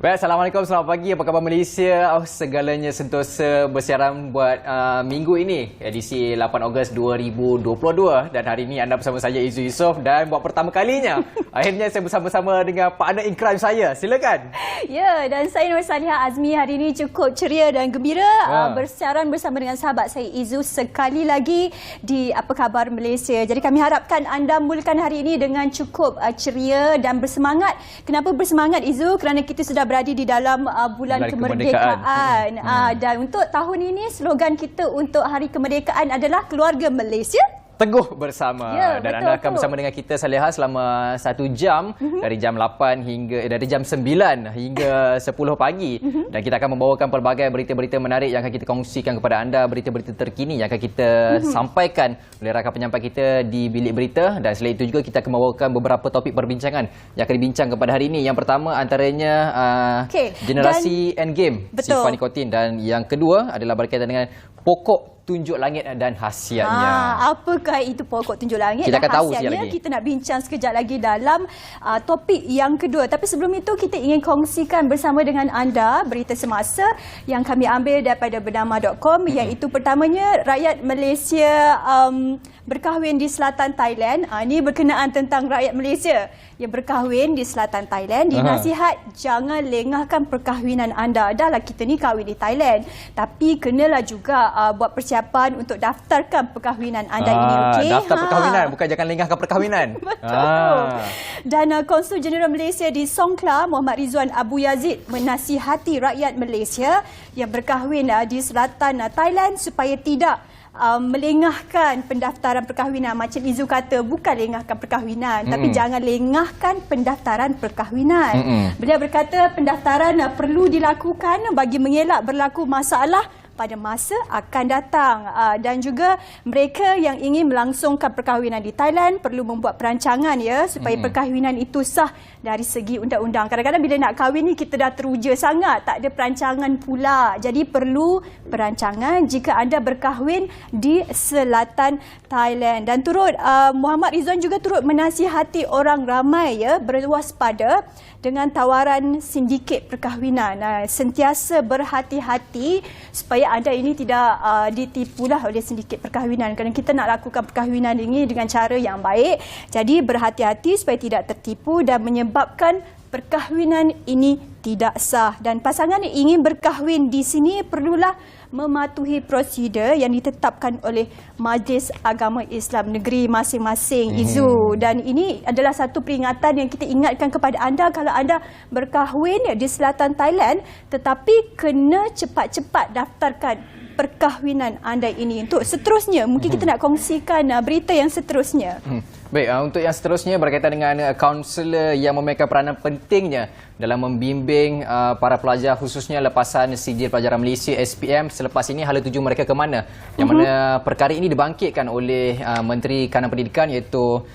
Baik, Assalamualaikum, selamat pagi. Apa khabar Malaysia? Segalanya sentosa bersiaran buat minggu ini, edisi 8 Ogos 2022. Dan hari ini anda bersama saya, Izzu Yusof. Dan buat pertama kalinya, akhirnya saya bersama-sama dengan partner in crime saya. Silakan. Ya, dan saya Nur Saliha Azmi hari ini cukup ceria dan gembira bersiaran bersama dengan sahabat saya Izzu sekali lagi di Apa Khabar Malaysia. Jadi kami harapkan anda mulakan hari ini dengan cukup ceria dan bersemangat. Kenapa bersemangat, Izzu? Kerana kita sudah berada di dalam bulan kemerdekaan. Dan untuk tahun ini slogan kita untuk Hari Kemerdekaan adalah Keluarga Malaysia Teguh Bersama. Ya, dan betul, anda akan bersama dengan kita Saliha selama 1 jam dari jam 8 hingga dari jam 9 hingga 10 pagi. Dan kita akan membawakan pelbagai berita-berita menarik yang akan kita kongsikan kepada anda, berita-berita terkini yang akan kita sampaikan oleh rakan penyampai kita di bilik berita. Dan selain itu juga kita akan membawakan beberapa topik perbincangan yang akan dibincang kepada hari ini. Yang pertama antaranya generasi endgame si Fani Kotin, dan yang kedua adalah berkaitan dengan pokok tunjuk langit dan khasiatnya. Apakah itu pokok tunjuk langit kita dan akan tahu khasiatnya? Kita nak bincang sekejap lagi dalam topik yang kedua. Tapi sebelum itu kita ingin kongsikan bersama dengan anda berita semasa yang kami ambil daripada bernama.com, iaitu pertamanya rakyat Malaysia berkahwin di selatan Thailand. Ini berkenaan tentang rakyat Malaysia yang berkahwin di selatan Thailand. Dinasihat jangan lengahkan perkahwinan anda. Dahlah kita ni kahwin di Thailand, tapi kenalah juga buat persiapan untuk daftarkan perkahwinan anda ini. Okay? Daftar perkahwinan, bukan jangan lengahkan perkahwinan. Betul. Dan Konsul Jeneral Malaysia di Songkhla, Muhammad Rizwan Abu Yazid, menasihati rakyat Malaysia yang berkahwin di selatan Thailand supaya tidak melengahkan pendaftaran perkahwinan. Macam Izzu kata, bukan lengahkan perkahwinan, tapi jangan lengahkan pendaftaran perkahwinan. Beliau berkata pendaftaran perlu dilakukan bagi mengelak berlaku masalah pada masa akan datang. Dan juga mereka yang ingin melangsungkan perkahwinan di Thailand perlu membuat perancangan supaya perkahwinan itu sah dari segi undang-undang. Kadang-kadang bila nak kahwin ni kita dah teruja sangat, tak ada perancangan pula. Jadi perlu perancangan jika anda berkahwin di selatan Thailand. Dan turut Muhammad Rizwan juga turut menasihati orang ramai berwaspada dengan tawaran sindiket perkahwinan. Sentiasa berhati-hati supaya anda ini tidak ditipulah oleh sindiket perkahwinan, kerana kita nak lakukan perkahwinan ini dengan cara yang baik. Jadi berhati-hati supaya tidak tertipu dan menyebabkan perkahwinan ini tidak sah. Dan pasangan yang ingin berkahwin di sini perlulah mematuhi prosedur yang ditetapkan oleh Majlis Agama Islam negeri masing-masing, Izzu. Dan ini adalah satu peringatan yang kita ingatkan kepada anda kalau anda berkahwin di selatan Thailand, tetapi kena cepat-cepat daftarkan perkahwinan anda ini. Untuk seterusnya, mungkin kita nak kongsikan berita yang seterusnya. Baik, untuk yang seterusnya berkaitan dengan kaunselor yang memainkan peranan pentingnya dalam membimbing para pelajar, khususnya lepasan Sijil Pelajaran Malaysia SPM selepas ini hala tuju mereka ke mana. Yang mana perkara ini dibangkitkan oleh Menteri Kanan Pendidikan, iaitu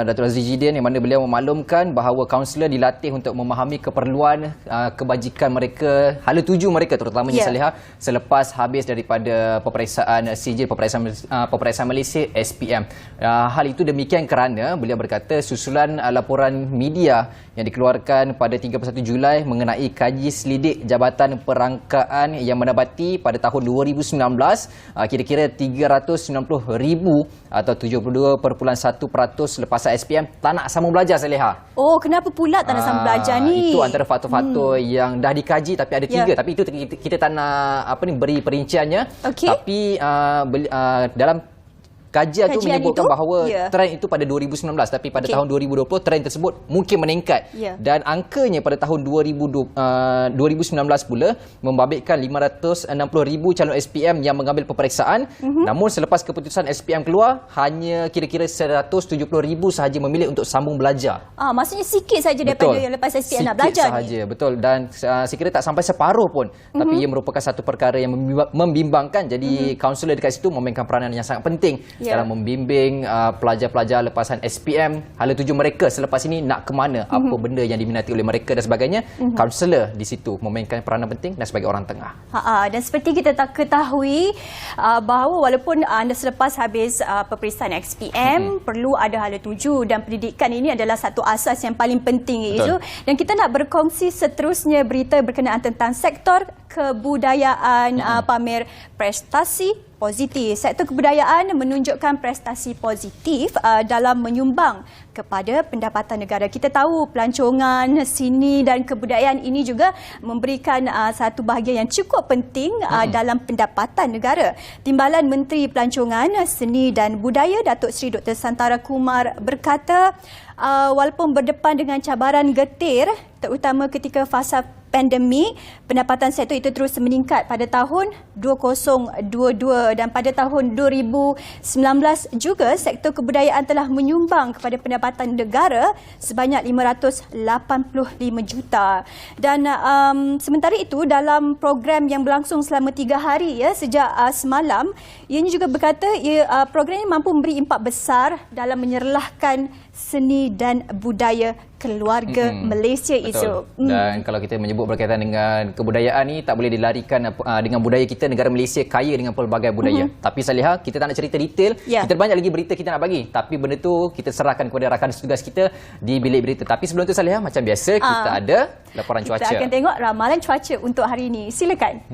Datuk Azizidin, yang mana beliau memaklumkan bahawa kaunselor dilatih untuk memahami keperluan kebajikan mereka, hala tuju mereka terutamanya Saliha, selepas habis daripada peperiksaan Sijil Peperiksaan Malaysia SPM. Hal itu demikian kerana beliau berkata susulan laporan media yang dikeluarkan pada 31 Julai mengenai kaji selidik Jabatan Perangkaan yang mendapati pada tahun 2019 kira-kira 390,000 atau 72.1% lepasan SPM tak nak sambung belajar, Saliha. Oh, kenapa pula tak nak sambung belajar ni? Itu antara faktor-faktor yang dah dikaji, tapi ada 3. Tapi itu kita tak nak beri perinciannya. Tapi dalam kajian itu menyebutkan bahawa trend itu pada 2019, tapi pada tahun 2020 trend tersebut mungkin meningkat. Dan angkanya pada tahun 2019 pula membabitkan 560,000 calon SPM yang mengambil peperiksaan. Namun selepas keputusan SPM keluar, hanya kira-kira 170,000 sahaja memilih untuk sambung belajar. Maksudnya sikit saja daripada yang lepas SPM nak belajar sahaja, betul. Dan sekiranya tak sampai separuh pun. Tapi ia merupakan satu perkara yang membimbangkan. Jadi kaunselor dekat situ memainkan peranan yang sangat penting dalam membimbing pelajar-pelajar lepasan SPM. Hala tuju mereka selepas ini nak ke mana, apa benda yang diminati oleh mereka dan sebagainya. Kaunselor di situ memainkan peranan penting dan sebagai orang tengah. Dan seperti kita tak ketahui bahawa walaupun anda selepas habis peperiksaan SPM, perlu ada hala tuju, dan pendidikan ini adalah satu asas yang paling penting itu. Dan kita nak berkongsi seterusnya berita berkenaan tentang sektor kebudayaan pamer prestasi positif. Sektor kebudayaan menunjukkan prestasi positif dalam menyumbang kepada pendapatan negara. Kita tahu pelancongan seni dan kebudayaan ini juga memberikan satu bahagian yang cukup penting dalam pendapatan negara. Timbalan Menteri Pelancongan, Seni dan Budaya Datuk Seri Dr. Santara Kumar berkata, walaupun berdepan dengan cabaran getir, terutama ketika fasa pandemik, pendapatan sektor itu terus meningkat pada tahun 2022 dan pada tahun 2019 juga sektor kebudayaan telah menyumbang kepada pendapatan negara sebanyak 585 juta. Dan sementara itu dalam program yang berlangsung selama 3 hari sejak semalam, ianya juga berkata program ini mampu memberi impak besar dalam menyerlahkan seni dan budaya keluarga Malaysia itu. Dan kalau kita menyebut berkaitan dengan kebudayaan ni, tak boleh dilarikan dengan budaya kita. Negara Malaysia kaya dengan pelbagai budaya. Tapi Saliha, kita tak nak cerita detail. Kita banyak lagi berita kita nak bagi. Tapi benda tu kita serahkan kepada rakan tugas kita di bilik berita. Tapi sebelum tu Saliha, macam biasa kita ada laporan cuaca. Kita akan tengok ramalan cuaca untuk hari ini. Silakan.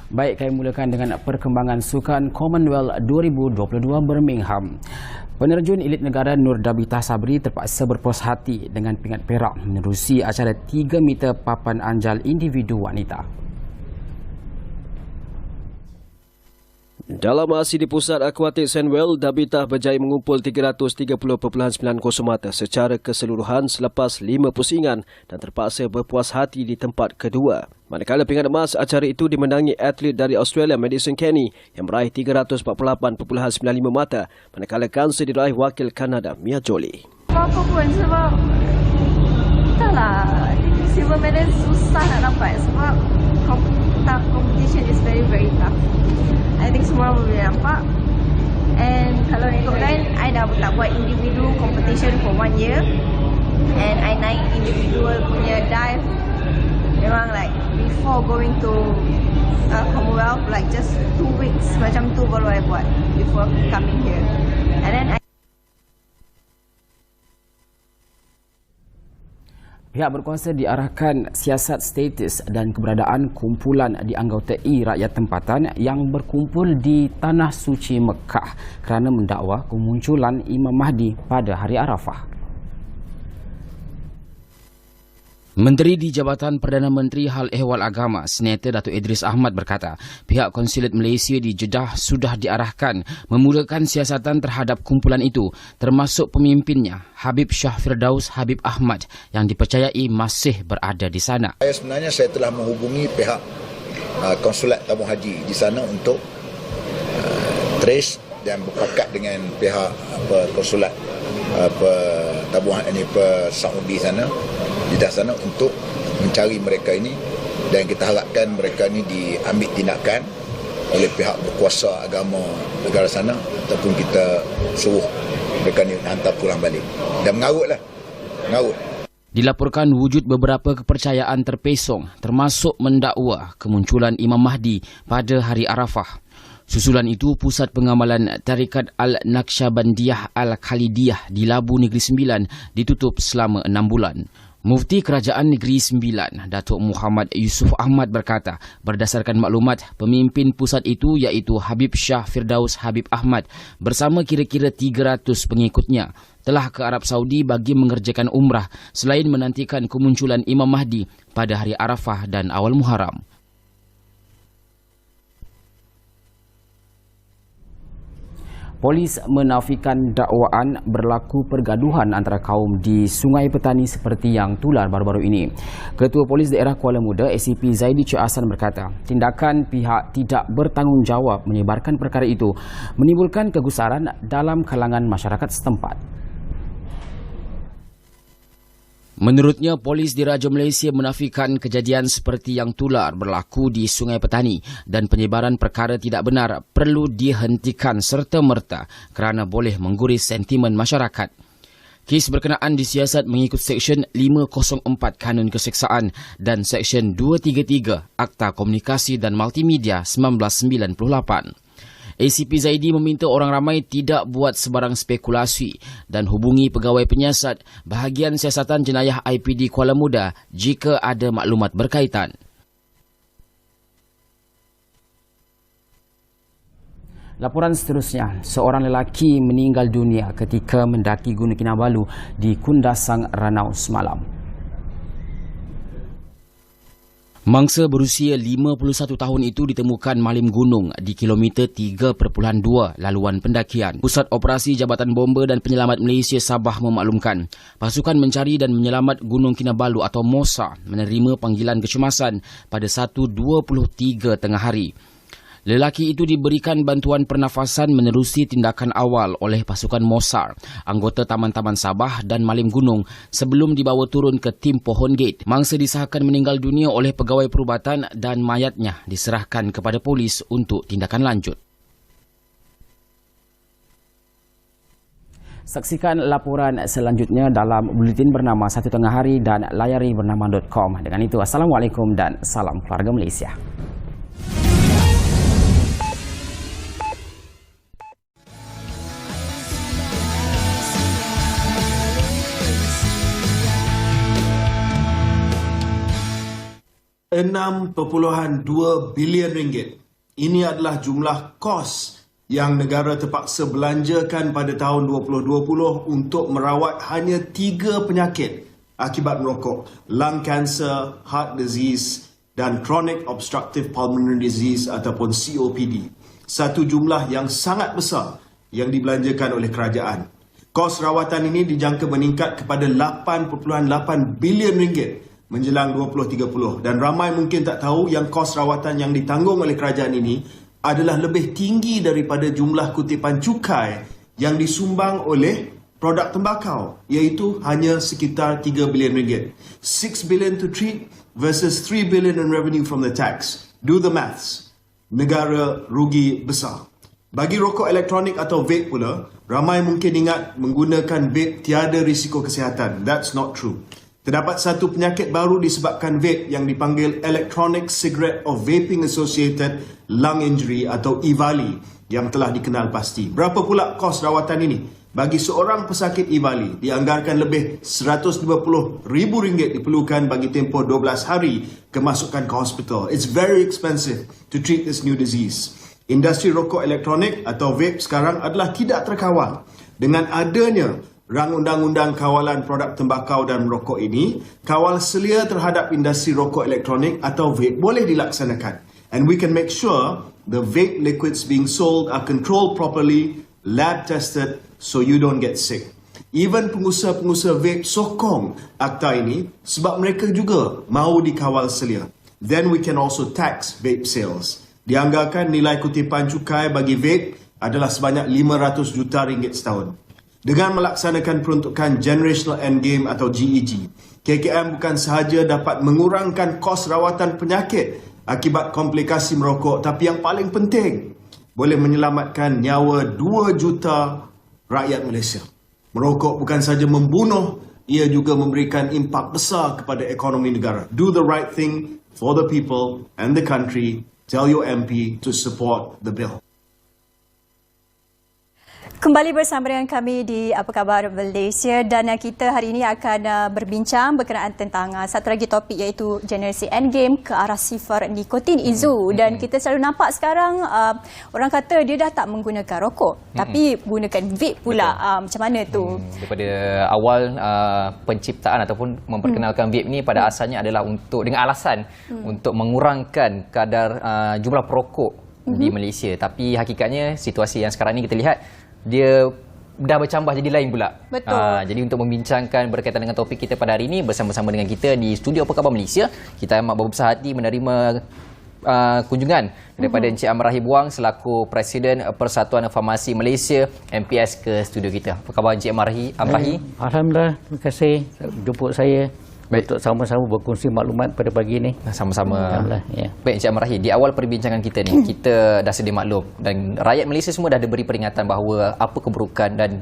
Baik, kami mulakan dengan perkembangan Sukan Commonwealth 2022 Birmingham. Penerjun elit negara Nur Dabitah Sabri terpaksa berpuas hati dengan pingat perak menerusi acara 3 meter papan anjal individu wanita. Dalam aksi di Pusat Akuatik Sandwell, Dabitah berjaya mengumpul 330.90 mata secara keseluruhan selepas 5 pusingan dan terpaksa berpuas hati di tempat kedua. Manakala pingat emas acara itu dimenangi atlet dari Australia Madison Kenny yang meraih 348.95 mata, manakala kanser diraih wakil Kanada Mia Jolie. Apa pun sebab entahlah, silver medal susah nak dapat sebab competition is very tough. I think semua boleh nampak. And kalau ikutkan, I dah tak buat individu competition for 1 year. And I naik individual punya dive. Memang like before going to Commonwealth, like just 2 weeks macam tu baru I buat before coming here. And then Pihak berkuasa diarahkan siasat status dan keberadaan kumpulan dianggautai rakyat tempatan yang berkumpul di Tanah Suci Mekah kerana mendakwa kemunculan Imam Mahdi pada hari Arafah. Menteri di Jabatan Perdana Menteri Hal Ehwal Agama, Senator Datuk Idris Ahmad berkata, pihak konsulat Malaysia di Jeddah sudah diarahkan memulakan siasatan terhadap kumpulan itu, termasuk pemimpinnya, Habib Shah Firdaus Habib Ahmad, yang dipercayai masih berada di sana. Sebenarnya saya telah menghubungi pihak konsulat tabung haji di sana untuk trace dan berpakat dengan pihak konsulat tabung ini Saudi sana, Jeddah sana, untuk mencari mereka ini, dan kita harapkan mereka ini diambil tindakan oleh pihak berkuasa agama negara sana, ataupun kita suruh mereka ini hantar pulang balik dan mengarut. Dilaporkan wujud beberapa kepercayaan terpesong, termasuk mendakwa kemunculan Imam Mahdi pada hari Arafah. Susulan itu, Pusat Pengamalan Tarikat Al-Naqsyabandiyah Al-Khalidiyah di Labu Negeri Sembilan ditutup selama 6 bulan. Mufti Kerajaan Negeri Sembilan, Datuk Muhammad Yusof Ahmad berkata, berdasarkan maklumat, pemimpin pusat itu iaitu Habib Shah Firdaus Habib Ahmad bersama kira-kira 300 pengikutnya telah ke Arab Saudi bagi mengerjakan umrah selain menantikan kemunculan Imam Mahdi pada hari Arafah dan awal Muharram. Polis menafikan dakwaan berlaku pergaduhan antara kaum di Sungai Petani seperti yang tular baru-baru ini. Ketua Polis Daerah Kuala Muda, ACP Zaidi Cik Hasan berkata, tindakan pihak tidak bertanggungjawab menyebarkan perkara itu menimbulkan kegusaran dalam kalangan masyarakat setempat. Menurutnya, polis Diraja Malaysia menafikan kejadian seperti yang tular berlaku di Sungai Petani dan penyebaran perkara tidak benar perlu dihentikan serta-merta kerana boleh mengguris sentimen masyarakat. Kes berkenaan disiasat mengikut Seksyen 504 Kanun Keseksaan dan Seksyen 233 Akta Komunikasi dan Multimedia 1998. ACP Zaidi meminta orang ramai tidak buat sebarang spekulasi dan hubungi pegawai penyiasat bahagian siasatan jenayah IPD Kuala Muda jika ada maklumat berkaitan. Laporan seterusnya, seorang lelaki meninggal dunia ketika mendaki Gunung Kinabalu di Kundasang Ranau semalam. Mangsa berusia 51 tahun itu ditemukan malim gunung di kilometer 3.2 laluan pendakian. Pusat Operasi Jabatan Bomba dan Penyelamat Malaysia Sabah memaklumkan, pasukan mencari dan menyelamat Gunung Kinabalu atau MOSA menerima panggilan kecemasan pada 1.23 tengah hari. Lelaki itu diberikan bantuan pernafasan menerusi tindakan awal oleh pasukan MOSAR, anggota Taman-Taman Sabah dan Malim Gunung sebelum dibawa turun ke tim Pohon Gate. Mangsa disahkan meninggal dunia oleh pegawai perubatan dan mayatnya diserahkan kepada polis untuk tindakan lanjut. Saksikan laporan selanjutnya dalam buletin bernama Satu Tengah Hari dan layari bernama.com. Dengan itu, Assalamualaikum dan salam keluarga Malaysia. RM6.2 bilion. Ini adalah jumlah kos yang negara terpaksa belanjakan pada tahun 2020 untuk merawat hanya 3 penyakit akibat merokok: lung cancer, heart disease dan chronic obstructive pulmonary disease ataupun COPD. Satu jumlah yang sangat besar yang dibelanjakan oleh kerajaan. Kos rawatan ini dijangka meningkat kepada 8.8 bilion ringgit menjelang 2030, dan ramai mungkin tak tahu yang kos rawatan yang ditanggung oleh kerajaan ini adalah lebih tinggi daripada jumlah kutipan cukai yang disumbang oleh produk tembakau, iaitu hanya sekitar 3 bilion ringgit. 6 billion to treat versus 3 billion in revenue from the tax. Do the maths. Negara rugi besar. Bagi rokok elektronik atau vape pula, ramai mungkin ingat menggunakan vape tiada risiko kesihatan. That's not true. Terdapat satu penyakit baru disebabkan vape yang dipanggil Electronic Cigarette or Vaping Associated Lung Injury atau EVALI yang telah dikenal pasti. Berapa pula kos rawatan ini? Bagi seorang pesakit EVALI, dianggarkan lebih RM120,000 diperlukan bagi tempoh 12 hari kemasukan ke hospital. It's very expensive to treat this new disease. Industri rokok elektronik atau vape sekarang adalah tidak terkawal. Dengan adanya Rang Undang-Undang Kawalan Produk Tembakau dan Merokok ini, kawal selia terhadap industri rokok elektronik atau vape boleh dilaksanakan. And we can make sure the vape liquids being sold are controlled properly, lab tested, so you don't get sick. Even pengusaha-pengusaha vape sokong akta ini sebab mereka juga mahu dikawal selia. Then we can also tax vape sales. Dianggarkan nilai kutipan cukai bagi vape adalah sebanyak RM500 juta setahun. Dengan melaksanakan peruntukan Generational Endgame atau GEG, KKM bukan sahaja dapat mengurangkan kos rawatan penyakit akibat komplikasi merokok, tapi yang paling penting, boleh menyelamatkan nyawa 2 juta rakyat Malaysia. Merokok bukan sahaja membunuh, ia juga memberikan impak besar kepada ekonomi negara. Do the right thing for the people and the country. Tell your MP to support the bill. Kembali bersama dengan kami di Apa Khabar Malaysia dan kita hari ini akan berbincang berkenaan tentang satu lagi topik iaitu generasi endgame ke arah sifar nikotin Izu. Dan kita selalu nampak sekarang orang kata dia dah tak menggunakan rokok tapi gunakan vape pula. Macam mana tu? Daripada awal penciptaan ataupun memperkenalkan vape ni pada asalnya adalah untuk dengan alasan untuk mengurangkan kadar jumlah perokok di Malaysia. Tapi hakikatnya situasi yang sekarang ni kita lihat dia dah bercambah jadi lain pula. Betul. Jadi untuk membincangkan berkaitan dengan topik kita pada hari ini bersama-sama dengan kita di studio Apa Khabar Malaysia, kita amat berbesar hati menerima kunjungan daripada Encik Amrahi Buang selaku Presiden Persatuan Farmasi Malaysia MPS ke studio kita. Apa khabar Encik Amrahi? Alhamdulillah, terima kasih jemput saya. Baik. Untuk sama-sama berkongsi maklumat pada pagi ini. Sama-sama. Alhamdulillah, ya. Baik Encik Amrahi, di awal perbincangan kita ni kita dah sedia maklum dan rakyat Malaysia semua dah diberi peringatan bahawa apa keburukan dan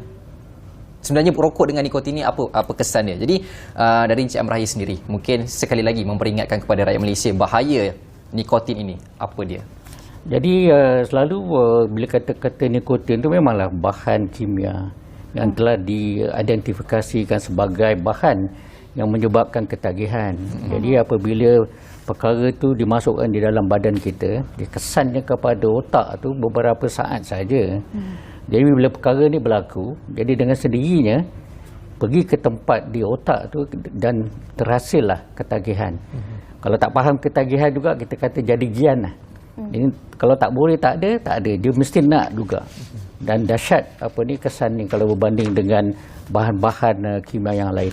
sebenarnya perokok dengan nikotin ni apa kesan dia. Jadi dari Encik Amrahi sendiri mungkin sekali lagi memperingatkan kepada rakyat Malaysia bahaya nikotin ini apa dia. Jadi selalu bila kata-kata nikotin itu memanglah bahan kimia yang telah diidentifikasikan sebagai bahan yang menyebabkan ketagihan. Jadi apabila perkara itu dimasukkan di dalam badan kita, kesannya kepada otak tu beberapa saat saja. Jadi bila perkara ni berlaku, jadi dengan sendirinya pergi ke tempat di otak tu dan terhasillah ketagihan. Kalau tak faham ketagihan juga kita kata jadi gian lah. Jadi, kalau tak boleh tak ada, dia mesti nak juga. Dan dahsyat kesan ni kalau berbanding dengan bahan-bahan kimia yang lain.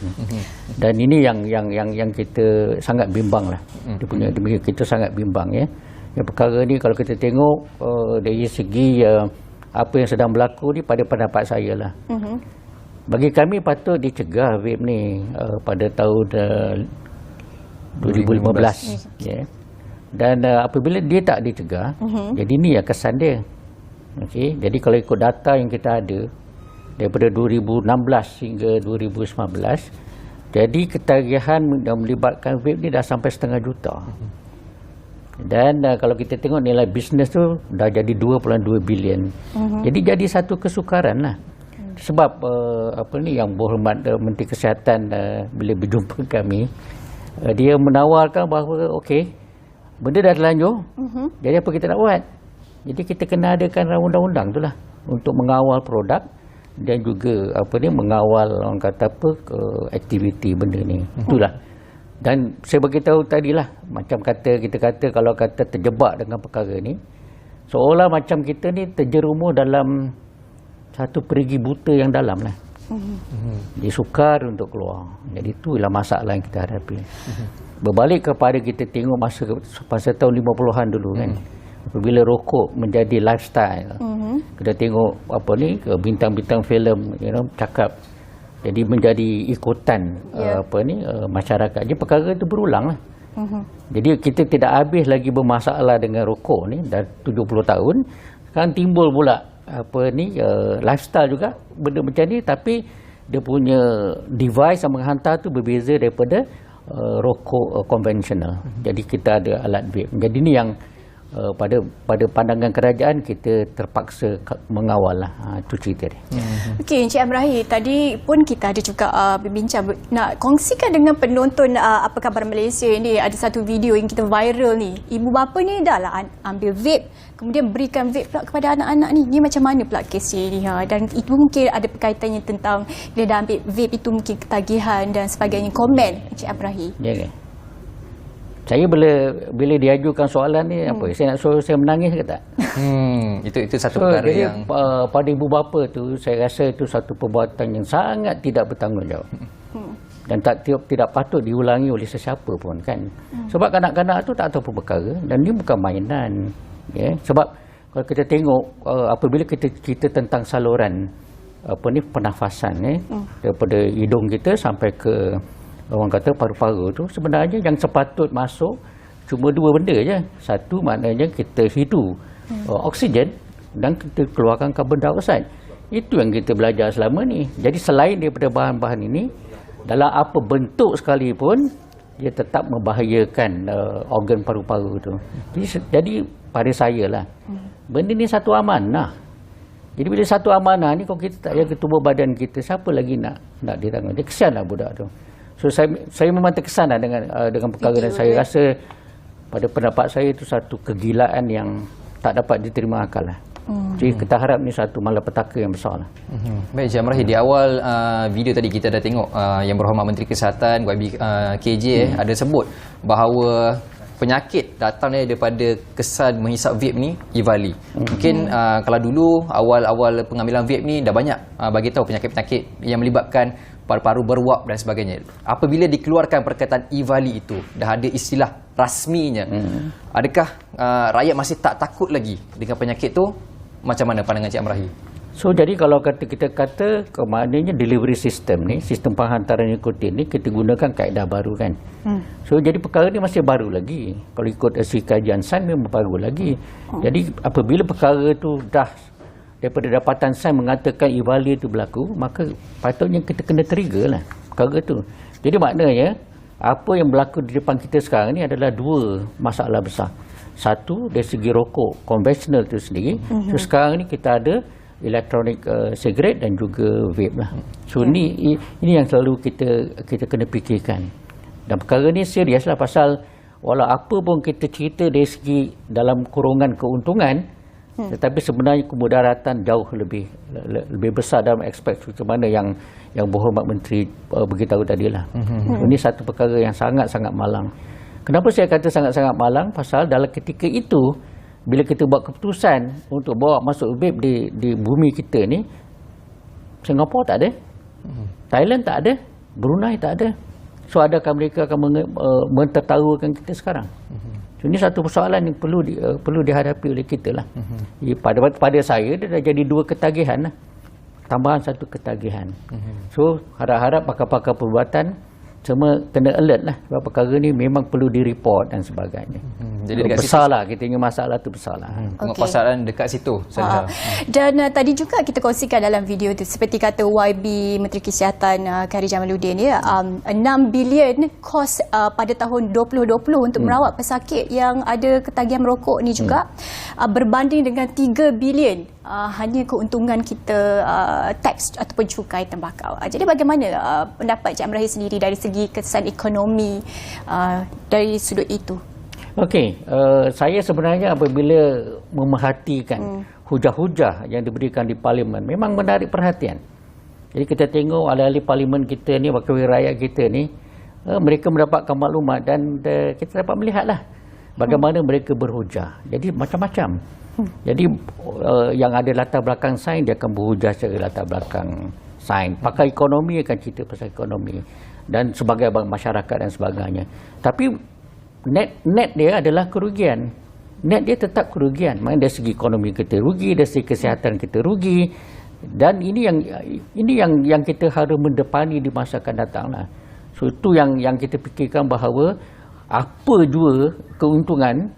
Dan ini yang kita sangat bimbang lah. Dia punya kita sangat bimbang ya. Yang perkara ni kalau kita tengok dari segi apa yang sedang berlaku ni pada pendapat saya lah. Bagi kami patut dicegah vape ni pada tahun 2015 ya. Dan apabila dia tak dicegah, jadi ni yang kesan dia. Okey, jadi kalau ikut data yang kita ada daripada 2016 hingga 2019, jadi ketagihan yang melibatkan vape ni dah sampai 500,000 juta. Dan kalau kita tengok nilai bisnes tu dah jadi 2.2 bilion. Jadi jadi satu kesukaran lah. Sebab yang berhormat Menteri Kesihatan bila berjumpa kami, dia menawarkan bahawa okey, benda dah terlanjur, jadi apa kita nak buat? Jadi kita kena adakan undang-undang tu lah untuk mengawal produk dan juga mengawal orang kata aktiviti benda ni. Itulah. Dan saya beritahu tadilah macam kita kata kalau kata terjebak dengan perkara ni, seolah macam kita ni terjerumus dalam satu perigi buta yang dalam lah. Dia sukar untuk keluar. Jadi itulah masalah yang kita hadapi. Berbalik kepada kita tengok masa tahun 50-an dulu kan. Apabila rokok menjadi lifestyle, kita tengok bintang-bintang filem cakap jadi menjadi ikutan masyarakat. Jadi perkara itu berulang lah. Jadi kita tidak habis lagi bermasalah dengan rokok ni dah 70 tahun. Sekarang timbul pula lifestyle juga benda macam ni, tapi dia punya device yang menghantar tu berbeza daripada rokok konvensional. Jadi kita ada alat vape. Jadi ni yang pada pandangan kerajaan kita terpaksa mengawal lah. Itu cerita dia. Okey, Encik Amrahi, tadi pun kita ada juga berbincang nak kongsikan dengan penonton Apa Khabar Malaysia ni, ada satu video yang kita viral ni. Ibu bapa ni dah lah ambil vape, kemudian berikan vape pula kepada anak-anak ni. Ni macam mana pula kes ni? Dan itu mungkin ada berkaitannya tentang bila dah ambil vape itu mungkin ketagihan dan sebagainya. Komen Encik Amrahi. Ya ke? Saya bila diajukan soalan ni saya nak suruh saya menangis ke tak? Itu satu perkara jadi, yang pada ibu bapa tu saya rasa itu satu perbuatan yang sangat tidak bertanggungjawab. Dan tidak patut diulangi oleh sesiapa pun kan. Sebab kanak-kanak tu tak tahu apa perkara dan dia bukan mainan. Ya, sebab kalau kita tengok apabila kita cerita tentang saluran pernafasan daripada hidung kita sampai ke orang kata paru-paru tu, sebenarnya yang sepatut masuk cuma dua benda je. Satu maknanya kita hidup oksigen dan kita keluarkan karbon dioksida. Itu yang kita belajar selama ni. Jadi selain daripada bahan-bahan ini, dalam apa bentuk sekalipun dia tetap membahayakan organ paru-paru tu. Jadi pada saya lah, benda ni satu amanah. Jadi bila satu amanah ni, kalau kita tak jaga tubuh badan kita, siapa lagi nak ditanggung? Dia kesianlah budak tu. So saya memang terkesan lah dengan perkara, dan saya rasa pada pendapat saya itu satu kegilaan yang tak dapat diterima akal lah. Jadi kita harap ni satu malapetaka yang besar lah. Baik, Encik Amrahi, di awal video tadi kita dah tengok Yang Berhormat Menteri Kesihatan YB KJ ada sebut bahawa penyakit datang daripada kesan menghisap vape ni EVALI. Mungkin kalau dulu awal-awal pengambilan vape ni dah banyak bagi tahu penyakit-penyakit yang melibatkan paru-paru beruap dan sebagainya. Apabila dikeluarkan perkataan EVALI itu, dah ada istilah rasminya. Adakah rakyat masih tak takut lagi dengan penyakit tu? Macam mana pandangan Encik Amrahi? So jadi kalau kita kata maknanya delivery system ni, sistem penghantaran nikotin ni kita gunakan kaedah baru kan. So jadi perkara ni masih baru lagi. Kalau ikut hasil kajian sains memang baru lagi. Jadi apabila perkara tu dah daripada dapatan sains mengatakan EVALI itu berlaku, maka patutnya kita kena trigger lah perkara tu. Jadi maknanya apa yang berlaku di depan kita sekarang ni adalah dua masalah besar. Satu, dari segi rokok konvensional itu sendiri. So sekarang ni kita ada elektronik sigaret dan juga vape lah. So ini yang selalu kita kena fikirkan. Dan perkara ni serius lah, pasal walau apa pun kita cerita dari segi dalam kurungan keuntungan, tetapi sebenarnya kemudaratan jauh lebih besar dalam aspek macam mana yang Berhormat Menteri beritahu tadi lah. Ini satu perkara yang sangat-sangat malang. Kenapa saya kata sangat-sangat malang? Pasal dalam ketika itu, bila kita buat keputusan untuk bawa masuk vape di bumi kita ni, Singapura tak ada, Thailand tak ada, Brunei tak ada. So adakah mereka akan mentertawakan kita sekarang? So, ini satu persoalan yang perlu dihadapi oleh kita lah. Pada saya dia dah jadi dua ketagihan lah, tambahan satu ketagihan. So harap-harap pakar-pakar perubatan semua kena alert lah, sebab perkara ni memang perlu direport dan sebagainya. Jadi besar lah, kita punya masalah tu besar lah. Tengok persoalan dekat situ. Dan tadi juga kita kongsikan dalam video tu, seperti kata YB Menteri Kesihatan Khairy Jamaluddin ya, 6 bilion kos pada tahun 2020 untuk merawat pesakit yang ada ketagihan merokok ni juga, berbanding dengan 3 bilion hanya keuntungan kita teks ataupun cukai tembakau. Jadi bagaimana pendapat Encik Amrahi sendiri dari segi kesan ekonomi dari sudut itu? Okey, saya sebenarnya apabila memerhatikan hujah-hujah yang diberikan di Parlimen, memang menarik perhatian. Jadi kita tengok ahli-ahli Parlimen kita ni, wakil rakyat kita ni, mereka mendapatkan maklumat dan kita dapat melihatlah bagaimana mereka berhujah. Jadi macam-macam. Jadi yang ada latar belakang sains, dia akan berhujah secara latar belakang sains. Pakar ekonomi akan cerita pasal ekonomi dan sebagai masyarakat dan sebagainya. Tapi net dia adalah kerugian. Net dia tetap kerugian. Maksudnya dari segi ekonomi kita rugi, dari segi kesihatan kita rugi, dan ini yang kita harus mendepani di masa akan datang lah. So itu yang kita fikirkan bahawa apa jua keuntungan,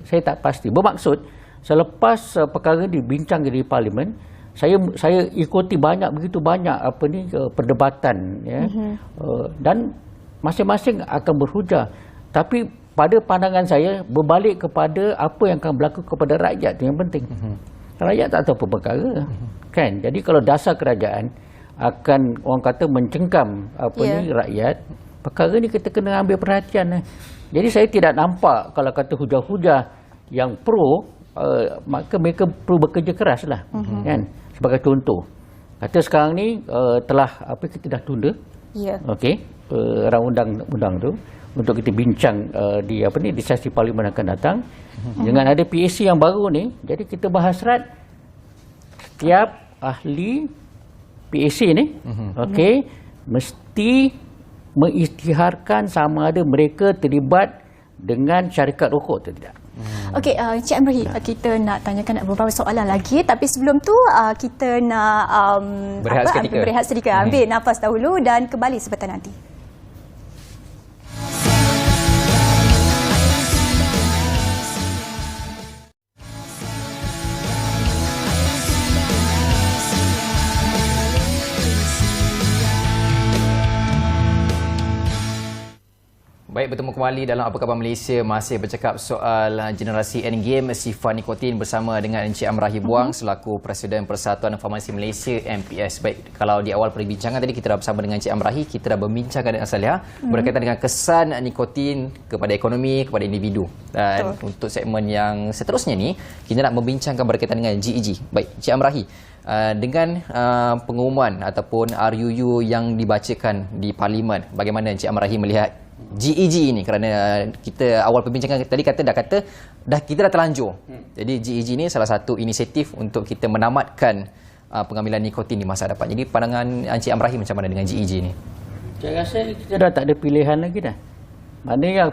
saya tak pasti. Bermaksud selepas perkara dibincang di Parlimen, saya ikuti begitu banyak perdebatan ya. Dan masing-masing akan berhujah. Tapi pada pandangan saya berbalik kepada apa yang akan berlaku kepada rakyat, itu yang penting. Rakyat tak tahu apa perkara kan. Jadi kalau dasar kerajaan akan orang kata mencengkam rakyat, perkara ni kita kena ambil perhatian. Jadi saya tidak nampak kalau kata hujah-hujah yang pro, maka mereka perlu bekerja keras lah kan. Sebagai contoh, kata sekarang ni telah kita dah tunda okey, undang-undang tu untuk kita bincang di sesi Parlimen akan datang. Dengan ada PAC yang baru ni, jadi kita berhasrat setiap ahli PAC ni okey, mesti mengisytiharkan sama ada mereka terlibat dengan syarikat rokok atau tidak. Okey, Encik Amrahi, kita nak tanyakan beberapa soalan lagi, tapi sebelum tu kita nak berehat sedikit, ambil nafas dahulu dan kembali sebentar nanti. Baik, bertemu kembali dalam Apa Khabar Malaysia, masih bercakap soal generasi endgame sifar nikotin bersama dengan Encik Amrahi Buang selaku Presiden Persatuan Farmasi Malaysia MPS. Baik, kalau di awal perbincangan tadi kita dah bersama dengan Encik Amrahi, kita dah berbincangkan dengan Saliha berkaitan dengan kesan nikotin kepada ekonomi, kepada individu. Dan untuk segmen yang seterusnya ni, kita nak membincangkan berkaitan dengan GEG. Baik, Encik Amrahi, dengan pengumuman ataupun RUU yang dibacakan di Parlimen, bagaimana Encik Amrahi melihat GEG ini? Kerana kita awal perbincangan tadi kita dah terlanjur. Jadi GEG ini salah satu inisiatif untuk kita menamatkan pengambilan nikotin di masa hadapan. Jadi pandangan Encik Amrahi macam mana dengan GEG ini? Saya rasa kita dah tak ada pilihan lagi dah. Maknanya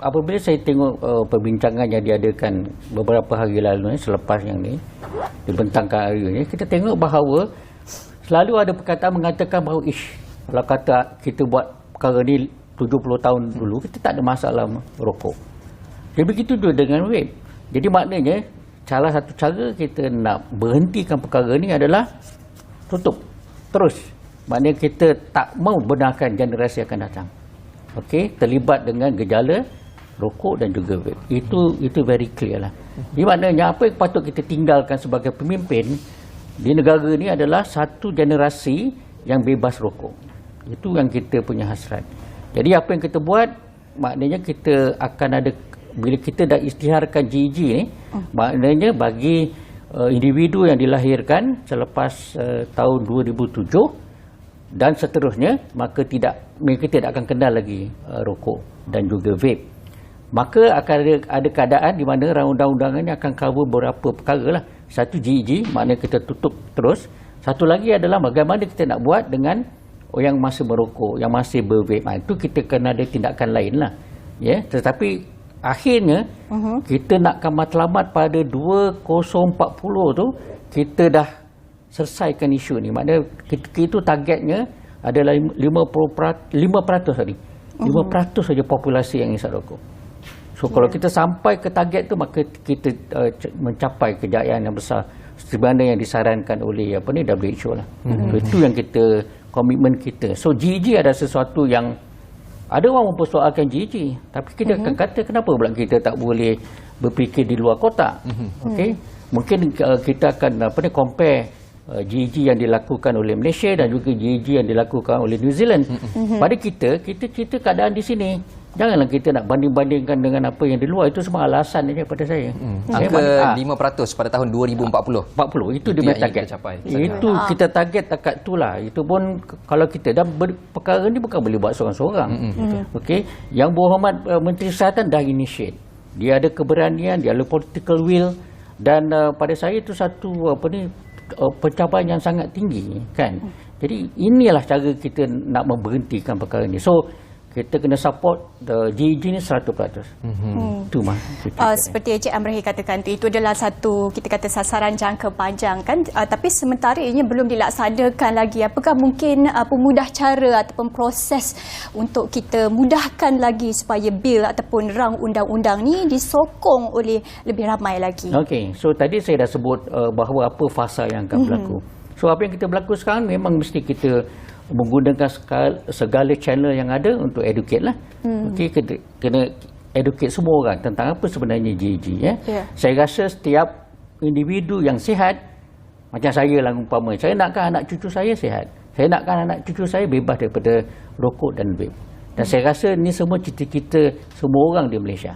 apabila saya tengok perbincangan yang diadakan beberapa hari lalu selepas yang ni dibentangkan hari ni, kita tengok bahawa selalu ada perkataan mengatakan bahawa kalau kata kita buat perkara ni 70 tahun dulu, kita tak ada masalah merokok. Jadi begitu juga dengan vape. Jadi maknanya salah satu cara kita nak berhentikan perkara ni adalah tutup terus. Maknanya kita tak mau benarkan generasi akan datang, okey, terlibat dengan gejala rokok dan juga vape. Itu very clear lah. Jadi maknanya apa yang patut kita tinggalkan sebagai pemimpin di negara ni adalah satu generasi yang bebas rokok. Itu yang kita punya hasrat. Jadi apa yang kita buat, maknanya kita akan ada, bila kita dah isytiharkan GEG ni, maknanya bagi individu yang dilahirkan selepas tahun 2007 dan seterusnya, maka mereka tidak akan kenal lagi rokok dan juga vape. Maka akan ada keadaan di mana undang-undangan ini akan cover beberapa perkara lah. Satu GEG, maknanya kita tutup terus. Satu lagi adalah bagaimana kita nak buat dengan yang masih merokok, yang masih bervape. Itu kita kena ada tindakan lain lah. Ya? Tetapi akhirnya kita nakkan matlamat pada 2040 tu, kita dah selesaikan isu ni. Maknanya itu targetnya adalah 5% tadi. 5% saja populasi yang isap rokok. So kalau kita sampai ke target tu, maka kita mencapai kejayaan yang besar sebagaimana yang disarankan oleh WHO lah. Itu yang komitmen kita. So GEG ada sesuatu yang ada orang mempersoalkan GEG, tapi kita akan kata kenapa pula kita tak boleh berfikir di luar kotak. Okey, mungkin kita akan compare GEG yang dilakukan oleh Malaysia dan juga GEG yang dilakukan oleh New Zealand. Pada kita keadaan di sini, janganlah kita nak banding-bandingkan dengan apa yang di luar. Itu semua alasan saja pada saya. Angka 5% pada tahun 2040. 40 itu dia target. Itu kita target takat itulah. Itu pun kalau kita dah perkara ni bukan boleh buat seorang-seorang. Okey, Yang Berhormat Menteri Kesihatan dah initiate. Dia ada keberanian, dia ada political will, dan pada saya itu satu pencapaian yang sangat tinggi kan. Jadi inilah cara kita nak memberhentikan perkara ni. So kita kena support GEG ni 100%. Itu mah. Seperti Encik Amrahi katakan tu, itu adalah satu kita kata sasaran jangka panjang kan, tapi sementara ini belum dilaksanakan lagi. Apakah mungkin pemudah cara ataupun proses untuk kita mudahkan lagi supaya bil ataupun rang undang-undang ni disokong oleh lebih ramai lagi? Okey, so tadi saya dah sebut bahawa apa fasa yang akan berlaku. So apa yang kita berlaku sekarang memang mesti kita menggunakan segala channel yang ada untuk educate lah. Okey, kena educate semua orang tentang apa sebenarnya GEG. Saya rasa setiap individu yang sihat, macam saya lah umpama, saya nakkan anak cucu saya sihat, saya nakkan anak cucu saya bebas daripada rokok dan vape. Dan saya rasa ni semua cita-cita semua orang di Malaysia.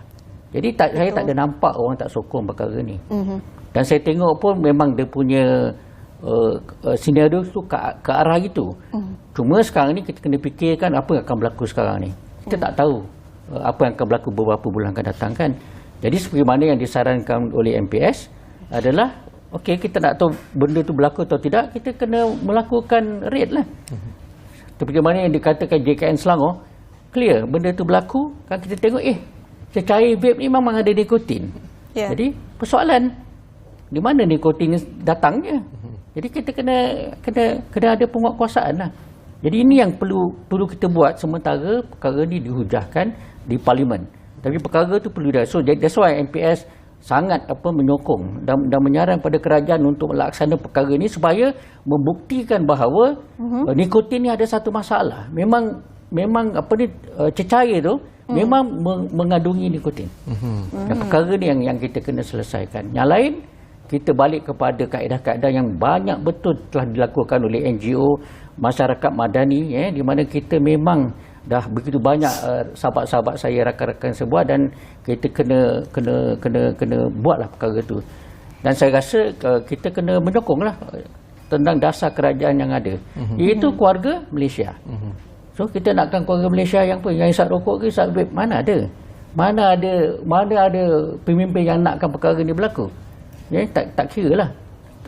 Jadi saya tak ada nampak orang tak sokong perkara ni. Dan saya tengok pun memang dia punya senario tu ke arah itu. Cuma sekarang ni kita kena fikirkan apa yang akan berlaku sekarang ni. Kita tak tahu apa yang akan berlaku beberapa bulan akan datang kan. Jadi seperti mana yang disarankan oleh MPS adalah okey, kita nak tahu benda tu berlaku atau tidak, kita kena melakukan raid lah. Seperti mana yang dikatakan JKN Selangor, clear benda tu berlaku kan, kita tengok cecair vape ni memang ada nikotin. Jadi persoalan di mana nikotin datangnya. Jadi kita kena ada penguatkuasaan lah. Jadi ini yang perlu kita buat sementara perkara ni dihujahkan di Parlimen. Tapi perkara tu perlu dah. So that's why MPS sangat menyokong dan menyarankan pada kerajaan untuk melaksanakan perkara ini supaya membuktikan bahawa nikotin ni ada satu masalah. Memang memang cecair tu memang mengandungi nikotin. Dan perkara ni yang kita kena selesaikan. Yang lain, kita balik kepada kaedah-kaedah yang banyak betul telah dilakukan oleh NGO, masyarakat madani, di mana kita memang dah begitu banyak sahabat-sahabat saya, rakan-rakan sebuah, dan kita kena buatlah perkara tu. Dan saya rasa kita kena menyokonglah tentang dasar kerajaan yang ada, iaitu keluarga Malaysia. So kita nakkan keluarga Malaysia yang isap rokok ke isap vape, mana ada pemimpin yang nakkan perkara ni berlaku. Tak kira lah.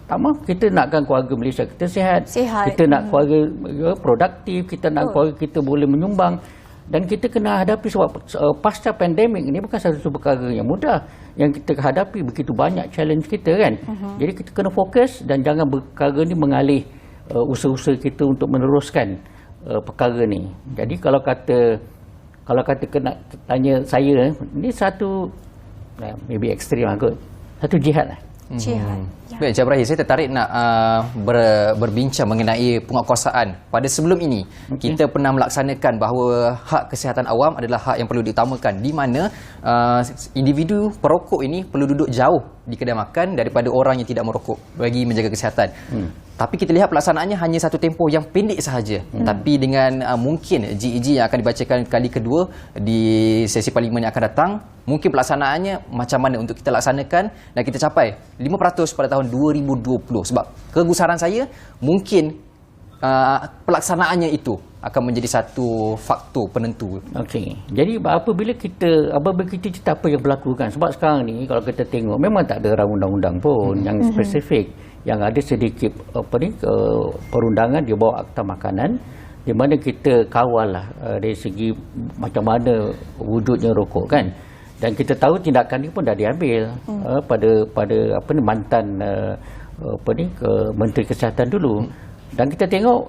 Tak mahu, kita nakkan keluarga Malaysia kita sihat. Kita nak keluarga produktif, kita nak keluarga kita boleh menyumbang. Dan kita kena hadapi, sebab pasca pandemik ni bukan satu perkara yang mudah. Yang kita hadapi begitu banyak challenge kita kan. Jadi kita kena fokus dan jangan perkara ni mengalih usaha-usaha kita untuk meneruskan perkara ni. Jadi kalau kata kena tanya saya, ni satu maybe ekstrim lah kot. Satu jihad lah. Jihad. Baik, Encik Ibrahim, saya tertarik nak berbincang mengenai penguatkuasaan. Pada sebelum ini, kita pernah melaksanakan bahawa hak kesihatan awam adalah hak yang perlu diutamakan, di mana individu perokok ini perlu duduk jauh di kedai makan daripada orang yang tidak merokok bagi menjaga kesihatan. Tapi kita lihat pelaksanaannya hanya satu tempoh yang pendek sahaja. Tapi dengan mungkin GEG yang akan dibacakan kali kedua di sesi parlimen yang akan datang, mungkin pelaksanaannya macam mana untuk kita laksanakan dan kita capai 5% pada tahun 2020. Sebab kegusaran saya, mungkin pelaksanaannya itu akan menjadi satu faktor penentu. Okey. Jadi apabila kita cerita apa yang berlaku kan, sebab sekarang ni kalau kita tengok memang tak ada undang-undang pun yang spesifik. Yang ada sedikit perundangan di bawah Akta Makanan, di mana kita kawal lah dari segi macam mana wujudnya rokok kan. Dan kita tahu tindakan ini pun dah diambil pada mantan Menteri Kesihatan dulu. Dan kita tengok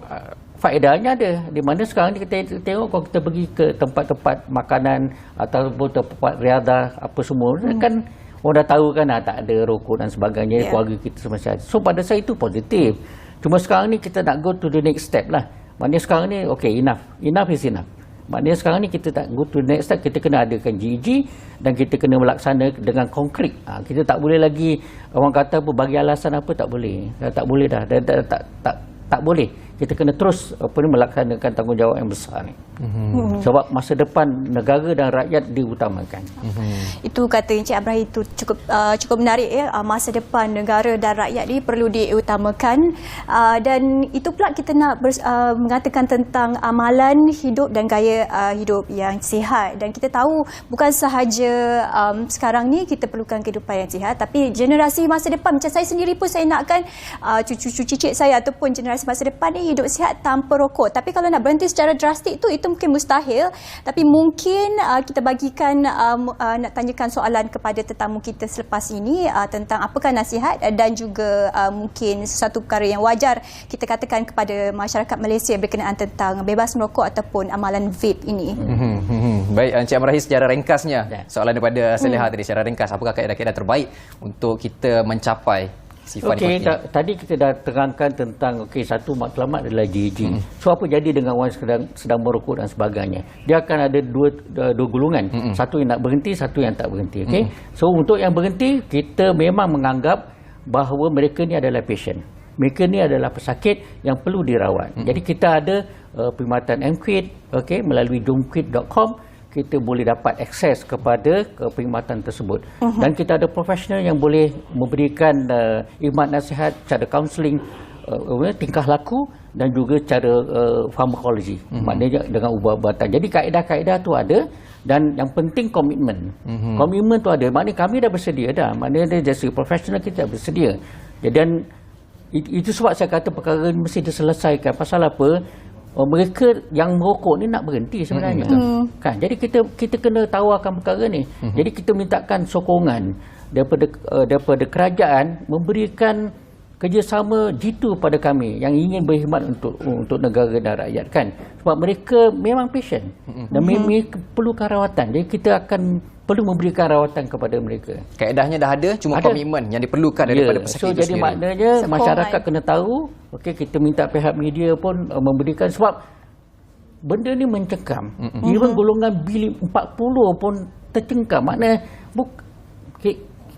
faedahnya ada, di mana sekarang ni kita tengok kalau kita pergi ke tempat-tempat makanan ataupun tempat riadah apa semua kan, orang dah tahu kan tak ada rokok dan sebagainya, keluarga kita semua sihat. So pada saya itu positif. Cuma sekarang ni kita nak go to the next step lah. Maknanya sekarang ni enough is enough. Maknanya sekarang ni kita tak go to the next step, kita kena adakan GEG dan kita kena melaksanakan dengan konkret. Kita tak boleh lagi orang kata apa bagi alasan apa, tak boleh. Tak boleh dah. Tak boleh. Kita kena terus melaksanakan tanggungjawab yang besar ni. Sebab masa depan negara dan rakyat diutamakan. Itu kata Encik Ibrahim itu cukup menarik ya. Masa depan negara dan rakyat ni perlu diutamakan. Dan itu pula kita nak mengatakan tentang amalan hidup dan gaya hidup yang sihat. Dan kita tahu bukan sahaja sekarang ni kita perlukan kehidupan yang sihat, tapi generasi masa depan, macam saya sendiri pun saya nakkan cucu-cucu cicit saya ataupun generasi masa depan ni hidup sihat tanpa rokok. Tapi kalau nak berhenti secara drastik itu mungkin mustahil. Tapi mungkin kita bagikan nak tanyakan soalan kepada tetamu kita selepas ini tentang apakah nasihat dan juga mungkin sesuatu perkara yang wajar kita katakan kepada masyarakat Malaysia berkenaan tentang bebas merokok ataupun amalan vape ini. Baik, Encik Ibrahim, secara ringkasnya soalan daripada Saleha tadi, secara ringkas, apakah kaedah-kaedah terbaik untuk kita mencapai sifat tadi kita dah terangkan tentang satu matlamat adalah GEG. So apa jadi dengan orang sedang merokok dan sebagainya? Dia akan ada dua golongan. Satu yang nak berhenti, satu yang tak berhenti. So untuk yang berhenti, kita memang menganggap bahawa mereka ni adalah patient. Mereka ni adalah pesakit yang perlu dirawat. Jadi kita ada perkhidmatan MQuit, melalui jomquit.com. Kita boleh dapat akses kepada perkhidmatan tersebut. Dan kita ada profesional yang boleh memberikan khidmat nasihat, cara kaunseling, tingkah laku dan juga cara farmakologi, maknanya dengan ubat-ubatan. Jadi kaedah-kaedah tu ada dan yang penting komitmen. Komitmen tu ada, maknanya kami dah bersedia dah. Maknanya dari segi profesional kita dah bersedia. Dan itu sebab saya kata perkara ini mesti diselesaikan. Pasal apa? Mereka yang merokok ni nak berhenti sebenarnya. Kan? Jadi kita kena tawarkan perkara ni. Jadi kita mintakan sokongan daripada kerajaan memberikan kerjasama jitu pada kami yang ingin berkhidmat untuk negara dan rakyat kan. Sebab mereka memang patient dan mereka perlukan rawatan. Jadi kita akan perlu memberikan rawatan kepada mereka. Kaedahnya dah ada, cuma komitmen yang diperlukan daripada pesakit itu sendiri. Jadi maknanya masyarakat kena tahu, kita minta pihak media pun memberikan, sebab benda ni mencengkam. Even golongan B40 pun tercengkam. Maknanya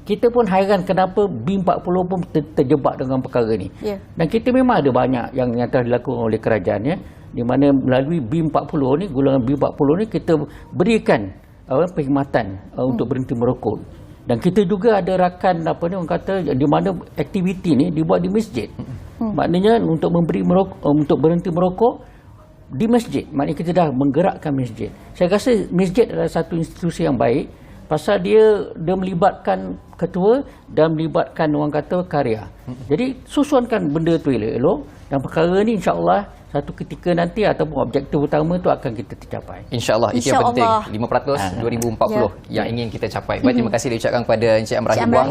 kita pun hairan kenapa B40 pun terjebak dengan perkara ni. Yeah. Dan kita memang ada banyak yang telah dilakukan oleh kerajaan, ya, di mana melalui B40 ni, golongan B40 ni kita berikan perkhidmatan untuk berhenti merokok. Dan kita juga ada rakan orang kata di mana aktiviti ni dibuat di masjid. Maknanya untuk untuk berhenti merokok di masjid. Maknanya kita dah menggerakkan masjid. Saya rasa masjid adalah satu institusi yang baik pasal dia melibatkan ketua dan melibatkan orang kata karya. Jadi susunkan benda tu elok-elok dan perkara ni insya-Allah satu ketika nanti ataupun objektif utama tu akan kita tercapai. InsyaAllah, itu yang penting. 5% 2040 yang ingin kita capai. Baik, terima kasih diucapkan kepada Encik Amrahi Buah,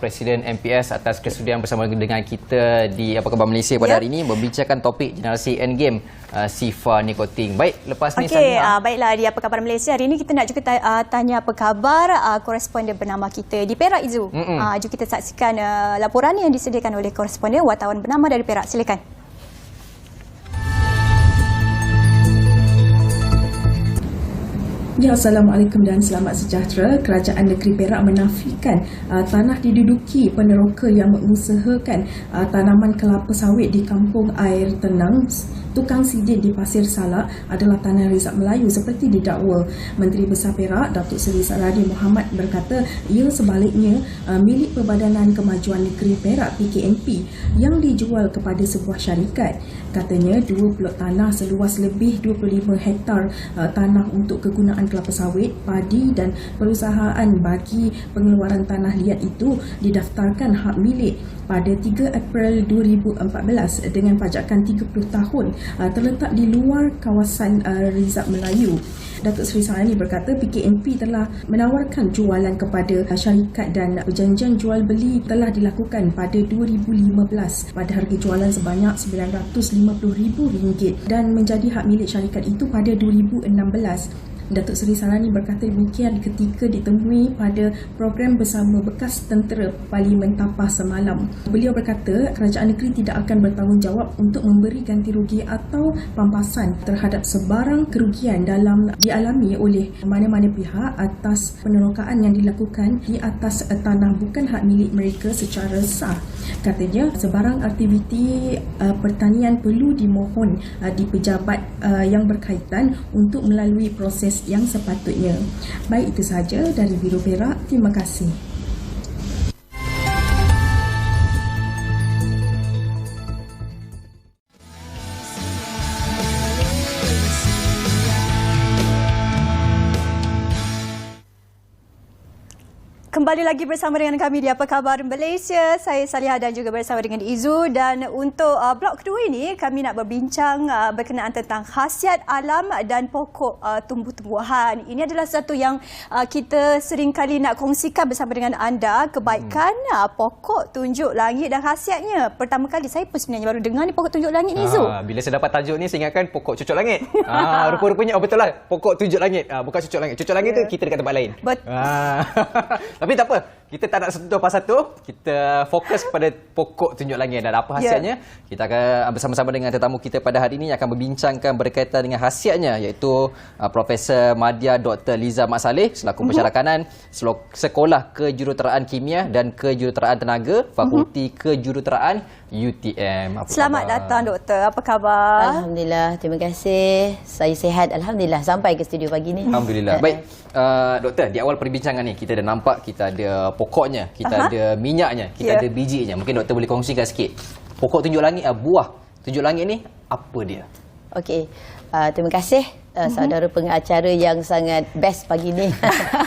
Presiden MPS atas kesudian bersama dengan kita di Apa Khabar Malaysia pada hari ini membincangkan topik generasi endgame Sifa Nikotin. Baik, lepas ni baiklah, di Apa Khabar Malaysia hari ini kita nak juga tanya apa khabar koresponden bernama kita di Perak, Izu. Jom kita saksikan laporan yang disediakan oleh koresponden wartawan bernama dari Perak. Silakan. Ya, Assalamualaikum dan selamat sejahtera. Kerajaan Negeri Perak menafikan tanah diduduki peneroka yang mengusahakan tanaman kelapa sawit di Kampung Air Tenang Tukang Sidin di Pasir Salak adalah tanah Rizab Melayu seperti didakwa. Menteri Besar Perak, Datuk Seri Saradi Mohamad berkata ia sebaliknya milik Perbadanan Kemajuan Negeri Perak PKNP yang dijual kepada sebuah syarikat. Katanya dua blok tanah seluas lebih 25 hektar tanah untuk kegunaan kelapa sawit, padi dan perusahaan bagi pengeluaran tanah liat itu didaftarkan hak milik pada 3 April 2014 dengan pajakan 30 tahun, terletak di luar kawasan Rizab Melayu. Datuk Seri Sarani berkata PKNP telah menawarkan jualan kepada syarikat dan perjanjian jual beli telah dilakukan pada 2015 pada harga jualan sebanyak RM950,000 dan menjadi hak milik syarikat itu pada 2016. Datuk Seri Sarani berkata demikian ketika ditemui pada program bersama bekas tentera Parlimen Tapah semalam. Beliau berkata kerajaan negeri tidak akan bertanggungjawab untuk memberi ganti rugi atau pampasan terhadap sebarang kerugian dalam dialami oleh mana-mana pihak atas penerokaan yang dilakukan di atas tanah bukan hak milik mereka secara sah. Katanya sebarang aktiviti pertanian perlu dimohon di pejabat yang berkaitan untuk melalui proses yang sepatutnya. Baik, itu sahaja dari Biro Perak. Terima kasih. Kembali lagi bersama dengan kami di Apa Khabar Malaysia. Saya Salihah dan juga bersama dengan Izu. Dan untuk blok kedua ini, kami nak berbincang berkenaan tentang khasiat alam dan pokok tumbuh-tumbuhan. Ini adalah satu yang kita seringkali nak kongsikan bersama dengan anda, kebaikan pokok tunjuk langit dan khasiatnya. Pertama kali saya pun sebenarnya baru dengar ni pokok tunjuk langit ni, Izu. Bila saya dapat tajuk ni, saya ingatkan pokok cucuk langit. Rupa-rupanya, betul lah, pokok tunjuk langit. Bukan cucuk langit. Cucuk langit tu kita dekat tempat lain. Tapi tak apa, kita tak nak sentuh pasal tu. Kita fokus kepada pokok tunjuk langit dan apa khasiatnya. Kita akan bersama-sama dengan tetamu kita pada hari ini yang akan membincangkan berkaitan dengan khasiatnya, iaitu Profesor Madya Dr. Liza Mat Saleh selaku pensyarakanan Sekolah Kejuruteraan Kimia dan Kejuruteraan Tenaga, Fakulti Kejuruteraan UTM. Selamat datang, Doktor. Apa khabar? Alhamdulillah, terima kasih. Saya sihat, alhamdulillah, sampai ke studio pagi ni. Alhamdulillah. Baik, Doktor, di awal perbincangan ni kita dah nampak kita ada pokoknya, kita ada minyaknya, kita ada bijinya. Mungkin Doktor boleh kongsikan sikit. Pokok tunjuk langit, buah tunjuk langit ni apa dia? Okey, terima kasih saudara pengacara yang sangat best pagi ni.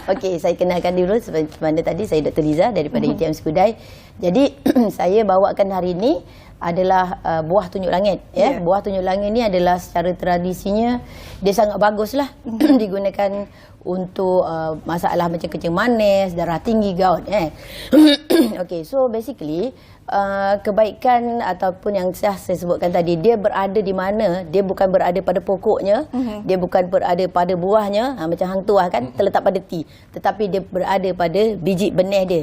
Okey, saya kenalkan dulu seperti mana tadi, saya Dr. Liza daripada UTM Skudai. Jadi saya bawakan hari ini adalah buah tunjuk langit. Buah tunjuk langit ni adalah secara tradisinya dia sangat baguslah digunakan untuk masalah macam kencing manis, darah tinggi, gout. Okey, so basically kebaikan ataupun yang saya sebutkan tadi, dia berada di mana? Dia bukan berada pada pokoknya, dia bukan berada pada buahnya, macam hang tuah kan, terletak pada ti, tetapi dia berada pada biji benih dia,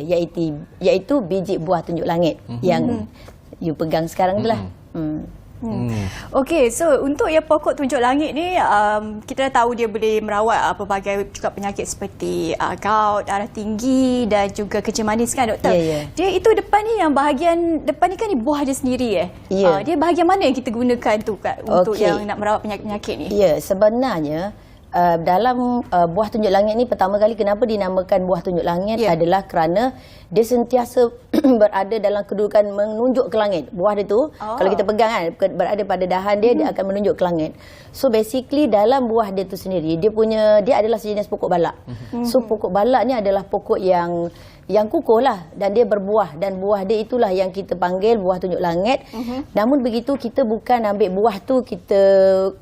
iaitu biji buah tunjuk langit yang you pegang sekarang itulah. Okey, so untuk yang pokok tunjuk langit ni, kita dah tahu dia boleh merawat pelbagai juga penyakit seperti gout, darah tinggi dan juga kencing manis kan doktor? Dia itu depan ni, yang bahagian depan ni kan buah dia sendiri dia bahagian mana yang kita gunakan tu untuk yang nak merawat penyakit-penyakit ni? Ya, sebenarnya dalam buah tunjuk langit ni, pertama kali kenapa dinamakan buah tunjuk langit adalah kerana dia sentiasa berada dalam kedudukan menunjuk ke langit. Buah dia tu kalau kita pegang kan, berada pada dahan dia, dia akan menunjuk ke langit. So basically dalam buah dia tu sendiri, dia adalah sejenis pokok balak. So pokok balak ni adalah pokok yang kukuh lah, dan dia berbuah, dan buah dia itulah yang kita panggil buah tunjuk langit. Namun begitu, kita bukan ambil buah tu kita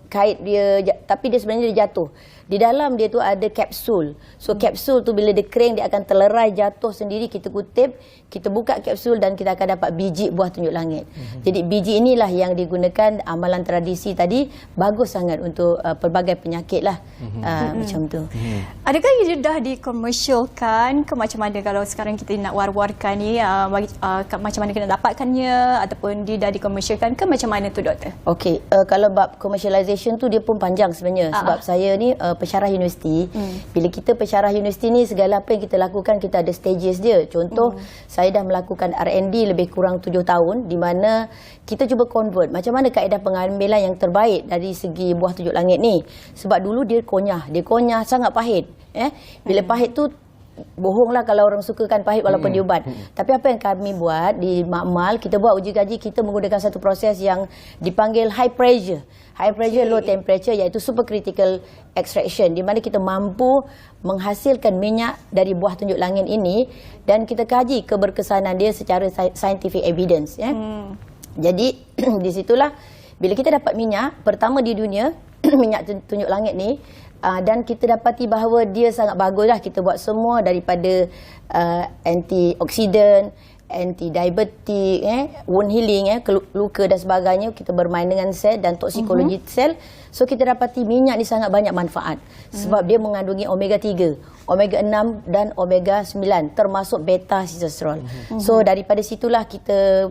kait dia, tapi dia sebenarnya dia jatuh. Di dalam dia tu ada kapsul. So kapsul tu bila dia kering, dia akan terlerai jatuh sendiri. Kita kutip, kita buka kapsul dan kita akan dapat biji buah tunjuk langit. Jadi biji inilah yang digunakan amalan tradisi tadi, bagus sangat untuk pelbagai penyakit lah. Macam tu. Adakah ia dah dikomersialkan ke macam mana kalau sekarang kita nak war-warkan ni, macam mana kena dapatkannya, ataupun dia dah dikomersialkan ke macam mana tu doktor? Okey, kalau bab commercialization tu dia pun panjang sebenarnya. Sebab saya ni pensyarah universiti. Bila kita pensyarah universiti ni, segala apa yang kita lakukan, kita ada stages dia. Contoh, saya dah melakukan R&D lebih kurang 7 tahun, di mana kita cuba convert macam mana kaedah pengambilan yang terbaik dari segi buah tunjuk langit ni. Sebab dulu dia konyah sangat pahit. Bila pahit tu, bohonglah kalau orang sukakan pahit walaupun diubat. Tapi apa yang kami buat di makmal, kita buat uji kaji, kita menggunakan satu proses yang dipanggil high pressure, low temperature, iaitu supercritical extraction, di mana kita mampu menghasilkan minyak dari buah tunjuk langit ini, dan kita kaji keberkesanan dia secara scientific evidence. Jadi di situlah bila kita dapat minyak pertama di dunia, minyak tunjuk langit ni, dan kita dapati bahawa dia sangat bagus lah. Kita buat semua daripada antioksidan, anti-diabetik, wound healing, luka dan sebagainya. Kita bermain dengan sel dan toksikologi sel. So kita dapati minyak ni sangat banyak manfaat. Sebab dia mengandungi omega 3, omega 6 dan omega 9, termasuk beta sitosterol. So daripada situlah kita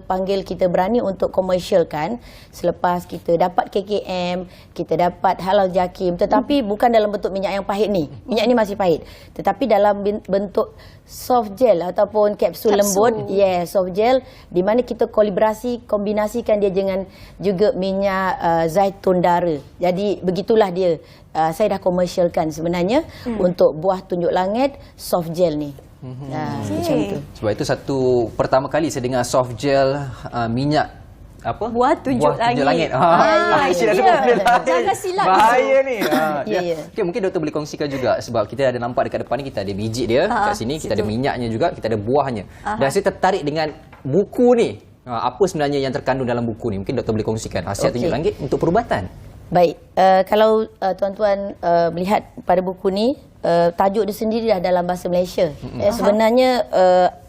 berani untuk komersialkan. Selepas kita dapat KKM, kita dapat halal jakim, tetapi bukan dalam bentuk minyak yang pahit ni. Minyak ni masih pahit, tetapi dalam bentuk soft gel ataupun kapsul lembut. Soft gel, di mana kita kombinasikan dia dengan juga minyak zaitun dara. Jadi begitulah dia. Saya dah komersialkan sebenarnya untuk buah tunjuk langit soft gel ni. Macam tu. Sebab itu pertama kali saya dengar soft gel minyak buah tunjuk langit. Jangan silap. Bahaya ni. Okay, mungkin doktor boleh kongsikan juga, sebab kita ada nampak dekat depan ni, kita ada biji dia kat sini, kita ada minyaknya juga, kita ada buahnya. Dan saya tertarik dengan buku ni. Apa sebenarnya yang terkandung dalam buku ni? Mungkin doktor boleh kongsikan khasiat tunjuk langit untuk perubatan. Baik, kalau tuan-tuan melihat pada buku ni, tajuk dia sendiri dah dalam bahasa Malaysia. Sebenarnya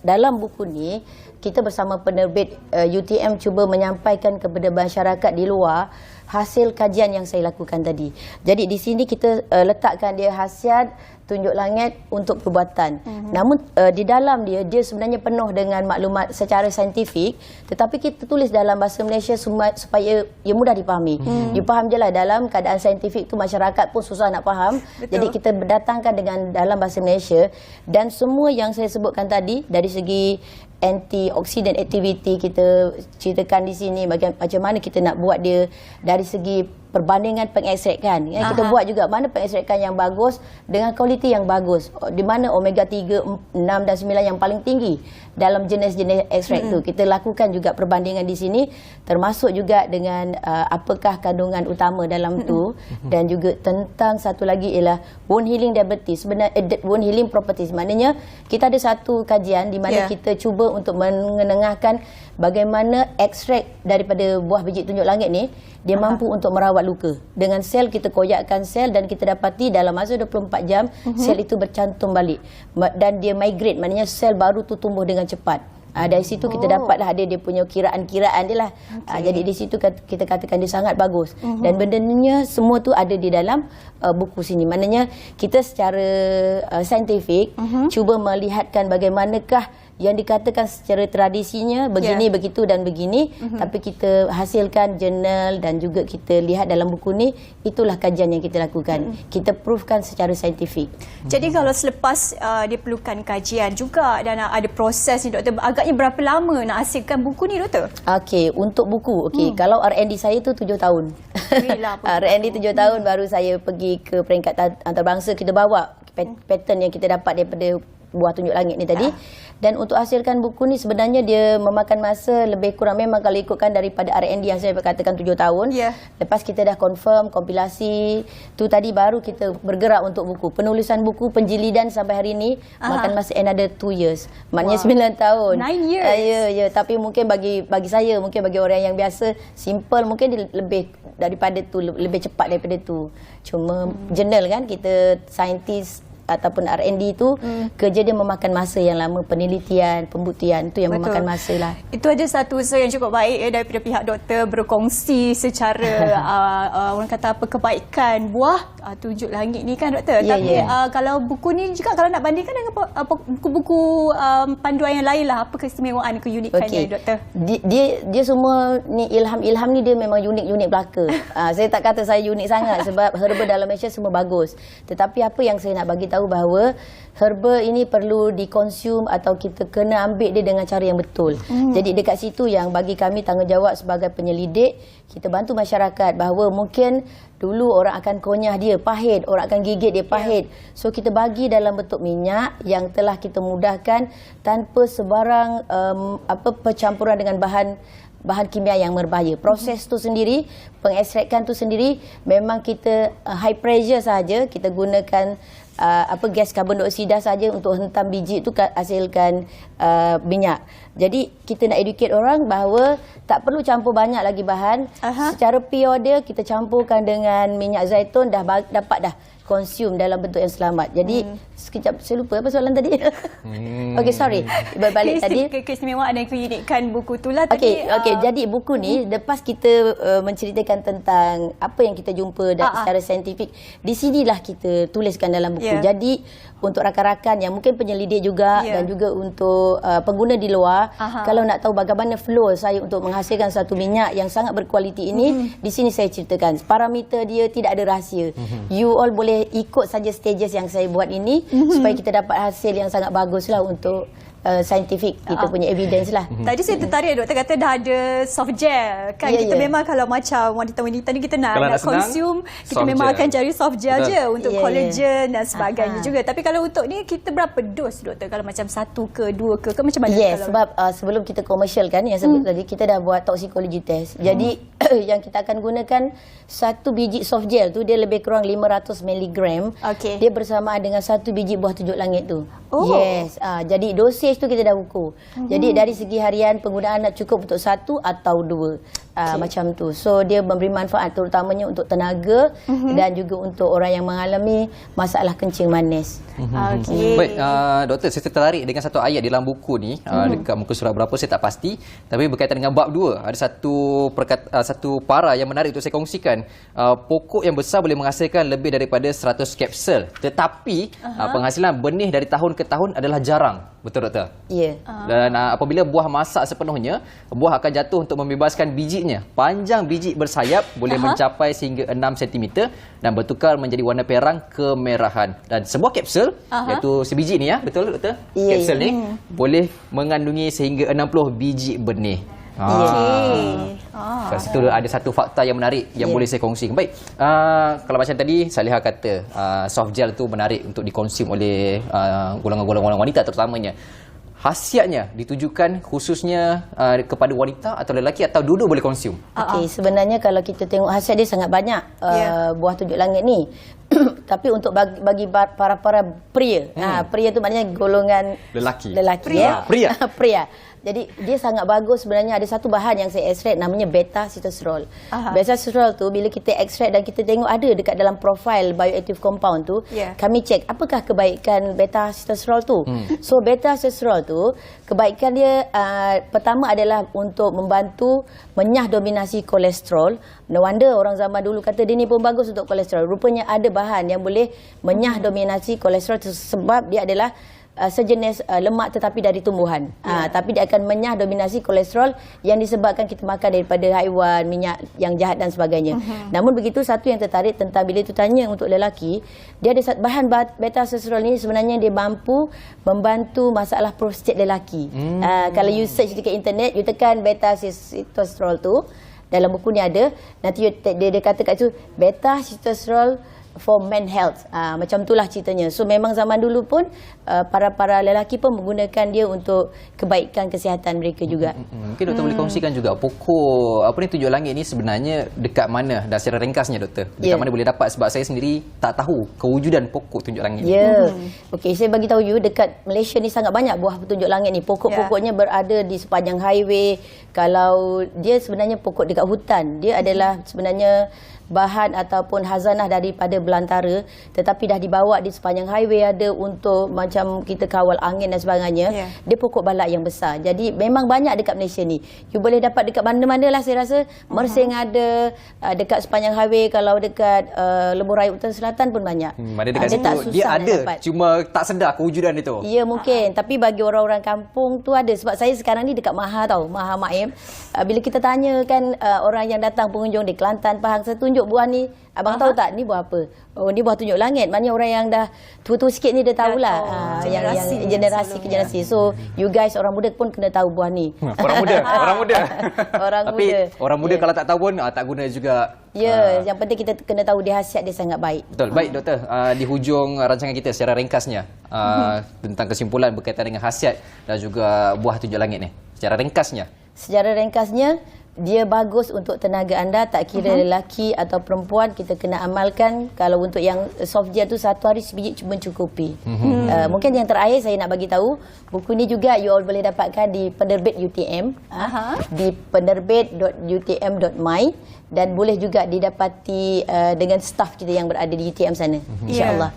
dalam buku ni, kita bersama penerbit UTM cuba menyampaikan kepada masyarakat di luar hasil kajian yang saya lakukan tadi. Jadi di sini kita letakkan dia khasiat tunjuk langit untuk perubatan. Namun di dalam dia sebenarnya penuh dengan maklumat secara saintifik, tetapi kita tulis dalam bahasa Malaysia supaya ia mudah dipahami. Dipaham je lah, dalam keadaan saintifik tu masyarakat pun susah nak faham. Jadi kita berdatangkan dengan dalam bahasa Malaysia, dan semua yang saya sebutkan tadi dari segi antioksidan activity kita ceritakan di sini, macam mana kita nak buat dia dari segi perbandingan pengekstrakan. Kita buat juga mana pengekstrakan yang bagus dengan kualiti yang bagus, di mana omega 3, 6 dan 9 yang paling tinggi dalam jenis-jenis ekstrak tu. Kita lakukan juga perbandingan di sini, termasuk juga dengan apakah kandungan utama dalam tu, dan juga tentang satu lagi ialah wound healing diabetes, wound healing properties. Maknanya kita ada satu kajian di mana kita cuba untuk mengenengahkan bagaimana ekstrak daripada buah biji tunjuk langit ni dia mampu untuk merawat luka. Dengan sel, kita koyakkan sel dan kita dapati dalam masa 24 jam sel itu bercantum balik dan dia migrate, maknanya sel baru tu tumbuh dengan cepat. Dari situ kita dapatlah dia punya kiraan-kiraan dia lah. Jadi di situ kita katakan dia sangat bagus. Dan benda-benda semua tu ada di dalam buku sini. Maknanya kita secara saintifik cuba melihatkan bagaimanakah yang dikatakan secara tradisinya begini, begitu dan begini, tapi kita hasilkan jurnal dan juga kita lihat dalam buku ni, itulah kajian yang kita lakukan. Kita proofkan secara saintifik. Jadi kalau selepas dia perlukan kajian juga dan ada proses ni doktor, agaknya berapa lama nak hasilkan buku ni doktor? Okey, untuk buku, kalau R&D saya tu 7 tahun. R&D 7 tahun baru saya pergi ke peringkat antarabangsa, kita bawa pattern yang kita dapat daripada buah tunjuk langit ni tadi. Dan untuk hasilkan buku ni sebenarnya dia memakan masa lebih kurang, memang kalau ikutkan daripada R&D yang saya katakan 7 tahun. Lepas kita dah confirm kompilasi tu tadi, baru kita bergerak untuk buku. Penulisan buku, penjilidan sampai hari ni makan masa another 2 years. Maknanya 9 tahun. 9 years. Ya, tapi mungkin bagi saya, mungkin bagi orang yang biasa simple, mungkin dia lebih daripada tu, lebih cepat daripada tu. Cuma jurnal kan, kita saintis ataupun R&D tu kerja dia memakan masa yang lama, penelitian, pembuktian tu yang memakan masa lah. Itu ada satu usaha yang cukup baik daripada pihak doktor berkongsi secara orang kata apa, kebaikan buah tunjuk langit ni kan doktor. Tapi kalau buku ni juga kalau nak bandingkan dengan buku-buku panduan yang lain lah, apa keistimewaan, keunikannya doktor? Dia semua ni ilham ni dia memang unik-unik belaka. Saya tak kata saya unik sangat sebab herba dalam Malaysia semua bagus. Tetapi apa yang saya nak bagi tahu bahawa herba ini perlu dikonsum atau kita kena ambil dia dengan cara yang betul. Jadi dekat situ yang bagi kami tanggungjawab sebagai penyelidik, kita bantu masyarakat bahawa mungkin dulu orang akan konyah dia pahit, orang akan gigit dia pahit. So kita bagi dalam bentuk minyak yang telah kita mudahkan tanpa sebarang percampuran dengan bahan kimia yang berbahaya. Proses tu sendiri, pengekstrakan tu sendiri, memang kita high pressure saja, kita gunakan gas karbon dioksida saja untuk hentam biji tu hasilkan minyak. Jadi kita nak educate orang bahawa tak perlu campur banyak lagi bahan. Secara pure dia kita campurkan dengan minyak zaitun, dapat dah consume dalam bentuk yang selamat. Jadi sekejap saya lupa apa soalan tadi. Okey, sorry. Berbalik tadi. Keistimewaan dan keunikan buku tu lah tadi. Okey, jadi buku ni lepas kita menceritakan tentang apa yang kita jumpa secara saintifik, di sinilah kita tuliskan dalam buku. Jadi untuk rakan-rakan yang mungkin penyelidik juga dan juga untuk pengguna di luar, kalau nak tahu bagaimana flow saya untuk menghasilkan satu minyak yang sangat berkualiti ini, di sini saya ceritakan. Parameter dia tidak ada rahsia. You all boleh ikut saja stages yang saya buat ini supaya kita dapat hasil yang sangat baguslah untuk saintifik, kita punya evidence lah. Tadi saya tertarik doktor kata dah ada soft gel kan. Kita memang kalau macam wanita-wanita ni kita nak consume, kita memang akan cari soft gel je untuk collagen dan sebagainya juga. Tapi kalau untuk ni kita berapa dos doktor? Kalau macam 1 ke 2 ke macam mana? Sebab sebelum kita komersial kan yang sebut tadi, kita dah buat toxicology test. Jadi yang kita akan gunakan satu biji soft gel tu dia lebih kurang 500 mg. Dia bersamaan dengan satu biji buah tunjuk langit tu. Jadi dosage tu kita dah ukur. Jadi dari segi harian penggunaan nak cukup untuk 1 atau 2. Macam tu. So dia memberi manfaat terutamanya untuk tenaga dan juga untuk orang yang mengalami masalah kencing manis. Baik, doktor, saya tertarik dengan satu ayat di dalam buku ni, dekat muka surat berapa saya tak pasti, tapi berkaitan dengan bab 2. Ada satu para yang menarik untuk saya kongsikan. Pokok yang besar boleh menghasilkan lebih daripada 100 kapsul, tetapi penghasilan benih dari tahun ke tahun adalah jarang. Betul doktor? Ya. Dan apabila buah masak sepenuhnya, buah akan jatuh untuk membebaskan bijinya. Panjang biji bersayap boleh mencapai sehingga 6 cm dan bertukar menjadi warna perang kemerahan. Dan sebuah kapsul, iaitu sebiji ni betul doktor? Kapsul ni boleh mengandungi sehingga 60 biji benih. Kat situ ada satu fakta yang menarik yang boleh saya kongsi. Baik, kalau macam tadi Salihah kata soft gel tu menarik untuk dikonsum oleh golongan-golongan wanita terutamanya. Khasiatnya ditujukan khususnya kepada wanita atau lelaki atau dua-dua boleh konsum? Sebenarnya kalau kita tengok khasiat dia sangat banyak buah tunjuk langit ni. Tapi untuk bagi para pria, pria tu maknanya golongan lelaki pria. Jadi dia sangat bagus sebenarnya. Ada satu bahan yang saya ekstrak namanya beta-sitosterol. Beta-sitosterol tu bila kita ekstrak dan kita tengok ada dekat dalam profil bioactive compound tu, kami cek apakah kebaikan beta-sitosterol tu. So beta-sitosterol tu kebaikan dia pertama adalah untuk membantu menyah dominasi kolesterol. No wonder orang zaman dulu kata dia ni pun bagus untuk kolesterol. Rupanya ada bahan yang boleh menyah dominasi kolesterol sebab dia adalah sejenis lemak tetapi dari tumbuhan. Tapi dia akan menyah dominasi kolesterol yang disebabkan kita makan daripada haiwan, minyak yang jahat dan sebagainya. Namun begitu, satu yang tertarik tentang bila itu tanya untuk lelaki, dia ada bahan beta-sitosterol ni sebenarnya dia mampu membantu masalah prostat lelaki. Kalau you search dekat internet, you tekan beta-sitosterol tu, dalam buku ni ada, nanti dia kata kat situ beta-sitosterol for men health. Macam itulah ceritanya. So memang zaman dulu pun para lelaki pun menggunakan dia untuk kebaikan kesihatan mereka juga. Mungkin doktor boleh kongsikan juga pokok tunjuk langit ni sebenarnya dekat mana, dan secara ringkasnya doktor, dekat mana boleh dapat, sebab saya sendiri tak tahu kewujudan pokok tunjuk langit. Okey, saya bagi tahu you, dekat Malaysia ni sangat banyak buah tunjuk langit ni. Pokok-pokoknya berada di sepanjang highway. Kalau dia sebenarnya pokok dekat hutan, dia adalah sebenarnya bahan ataupun hazanah daripada belantara, tetapi dah dibawa di sepanjang highway ada untuk macam kita kawal angin dan sebagainya. Dia pokok balak yang besar. Jadi memang banyak dekat Malaysia ni. You boleh dapat dekat mana-mana lah saya rasa. Mersing ada, dekat sepanjang highway, kalau dekat Lebuh Raya Utara Selatan pun banyak. Mana dekat situ dia ada, cuma tak sedar kewujudan itu. Ya mungkin, tapi bagi orang-orang kampung tu ada. Sebab saya sekarang ni dekat Maha tau, Maha Maim. Bila kita tanya kan orang yang datang pengunjung di Kelantan, Pahang, saya tunjuk buah ni, abang tahu tak ni buah apa? Oh, ni buah tunjuk langit. Maknanya orang yang dah tua-tua sikit ni dia tahulah. Yang generasi ke generasi. So you guys orang muda pun kena tahu buah ni. Orang muda. Tapi orang muda kalau tak tahu pun tak guna juga. Yang penting kita kena tahu dia khasiat dia sangat baik. Betul. Baik doktor, di hujung rancangan kita secara ringkasnya tentang kesimpulan berkaitan dengan khasiat dan juga buah tunjuk langit ni. Secara ringkasnya, dia bagus untuk tenaga anda, tak kira lelaki atau perempuan, kita kena amalkan. Kalau untuk yang soft gel tu, satu hari sebiji cuma cukupi. Mungkin yang terakhir saya nak bagi tahu, buku ni juga you all boleh dapatkan di penerbit UTM, di penerbit.utm.my, dan boleh juga didapati dengan staf kita yang berada di UTM sana, insya-Allah.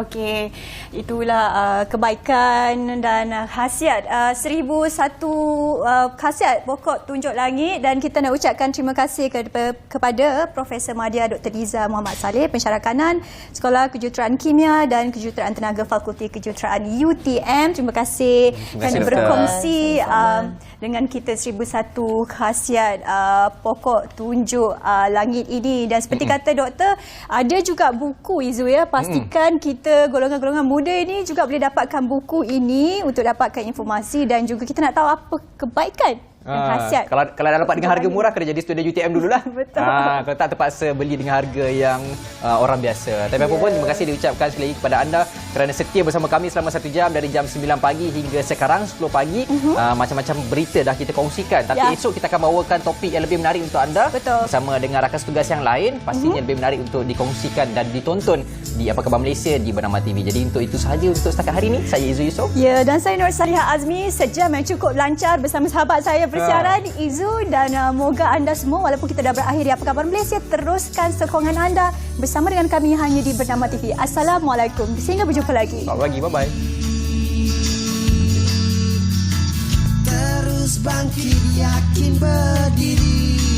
Okey, itulah kebaikan dan khasiat 1001 khasiat pokok tunjuk langit. Dan kita nak ucapkan terima kasih kepada Profesor Madya Dr. Liza Muhammad Saleh, pensyarah kanan Sekolah Kejuruteraan Kimia dan Kejuruteraan Tenaga Fakulti Kejuruteraan UTM. Terima kasih kerana berkongsi dengan kita 1001 khasiat pokok tunjuk langit ini. Dan seperti kata doktor, ada juga buku Izu ya. Pastikan kita golongan-golongan muda ini juga boleh dapatkan buku ini untuk dapatkan informasi, dan juga kita nak tahu apa kebaikan dan khasiat. Kalau dah dapat dengan harga murah, kena jadi student UTM dululah. Betul. Kalau tak, terpaksa beli dengan harga yang orang biasa. Tapi apa pun, terima kasih diucapkan sekali lagi kepada anda kerana setia bersama kami selama 1 jam, dari jam 9 pagi hingga sekarang 10 pagi. Macam-macam berita dah kita kongsikan. Tapi esok kita akan bawakan topik yang lebih menarik untuk anda. Betul. Bersama dengan rakan tugas yang lain. Pastinya lebih menarik untuk dikongsikan dan ditonton di Apa Khabar Malaysia di Bernama TV. Jadi untuk itu sahaja untuk setakat hari ini. Saya Izu Yusof. Ya, dan saya Nur Salihah Azmi. Sejam yang cukup lancar bersama sahabat saya bersiaran Izu, dan moga anda semua, walaupun kita dah berakhir di Apa Khabar Malaysia, teruskan sokongan anda bersama dengan kami hanya di Bernama TV. Assalamualaikum. Sehingga berjumpa lagi. Selamat pagi. Bye-bye. Terus bangkit, yakin berdiri.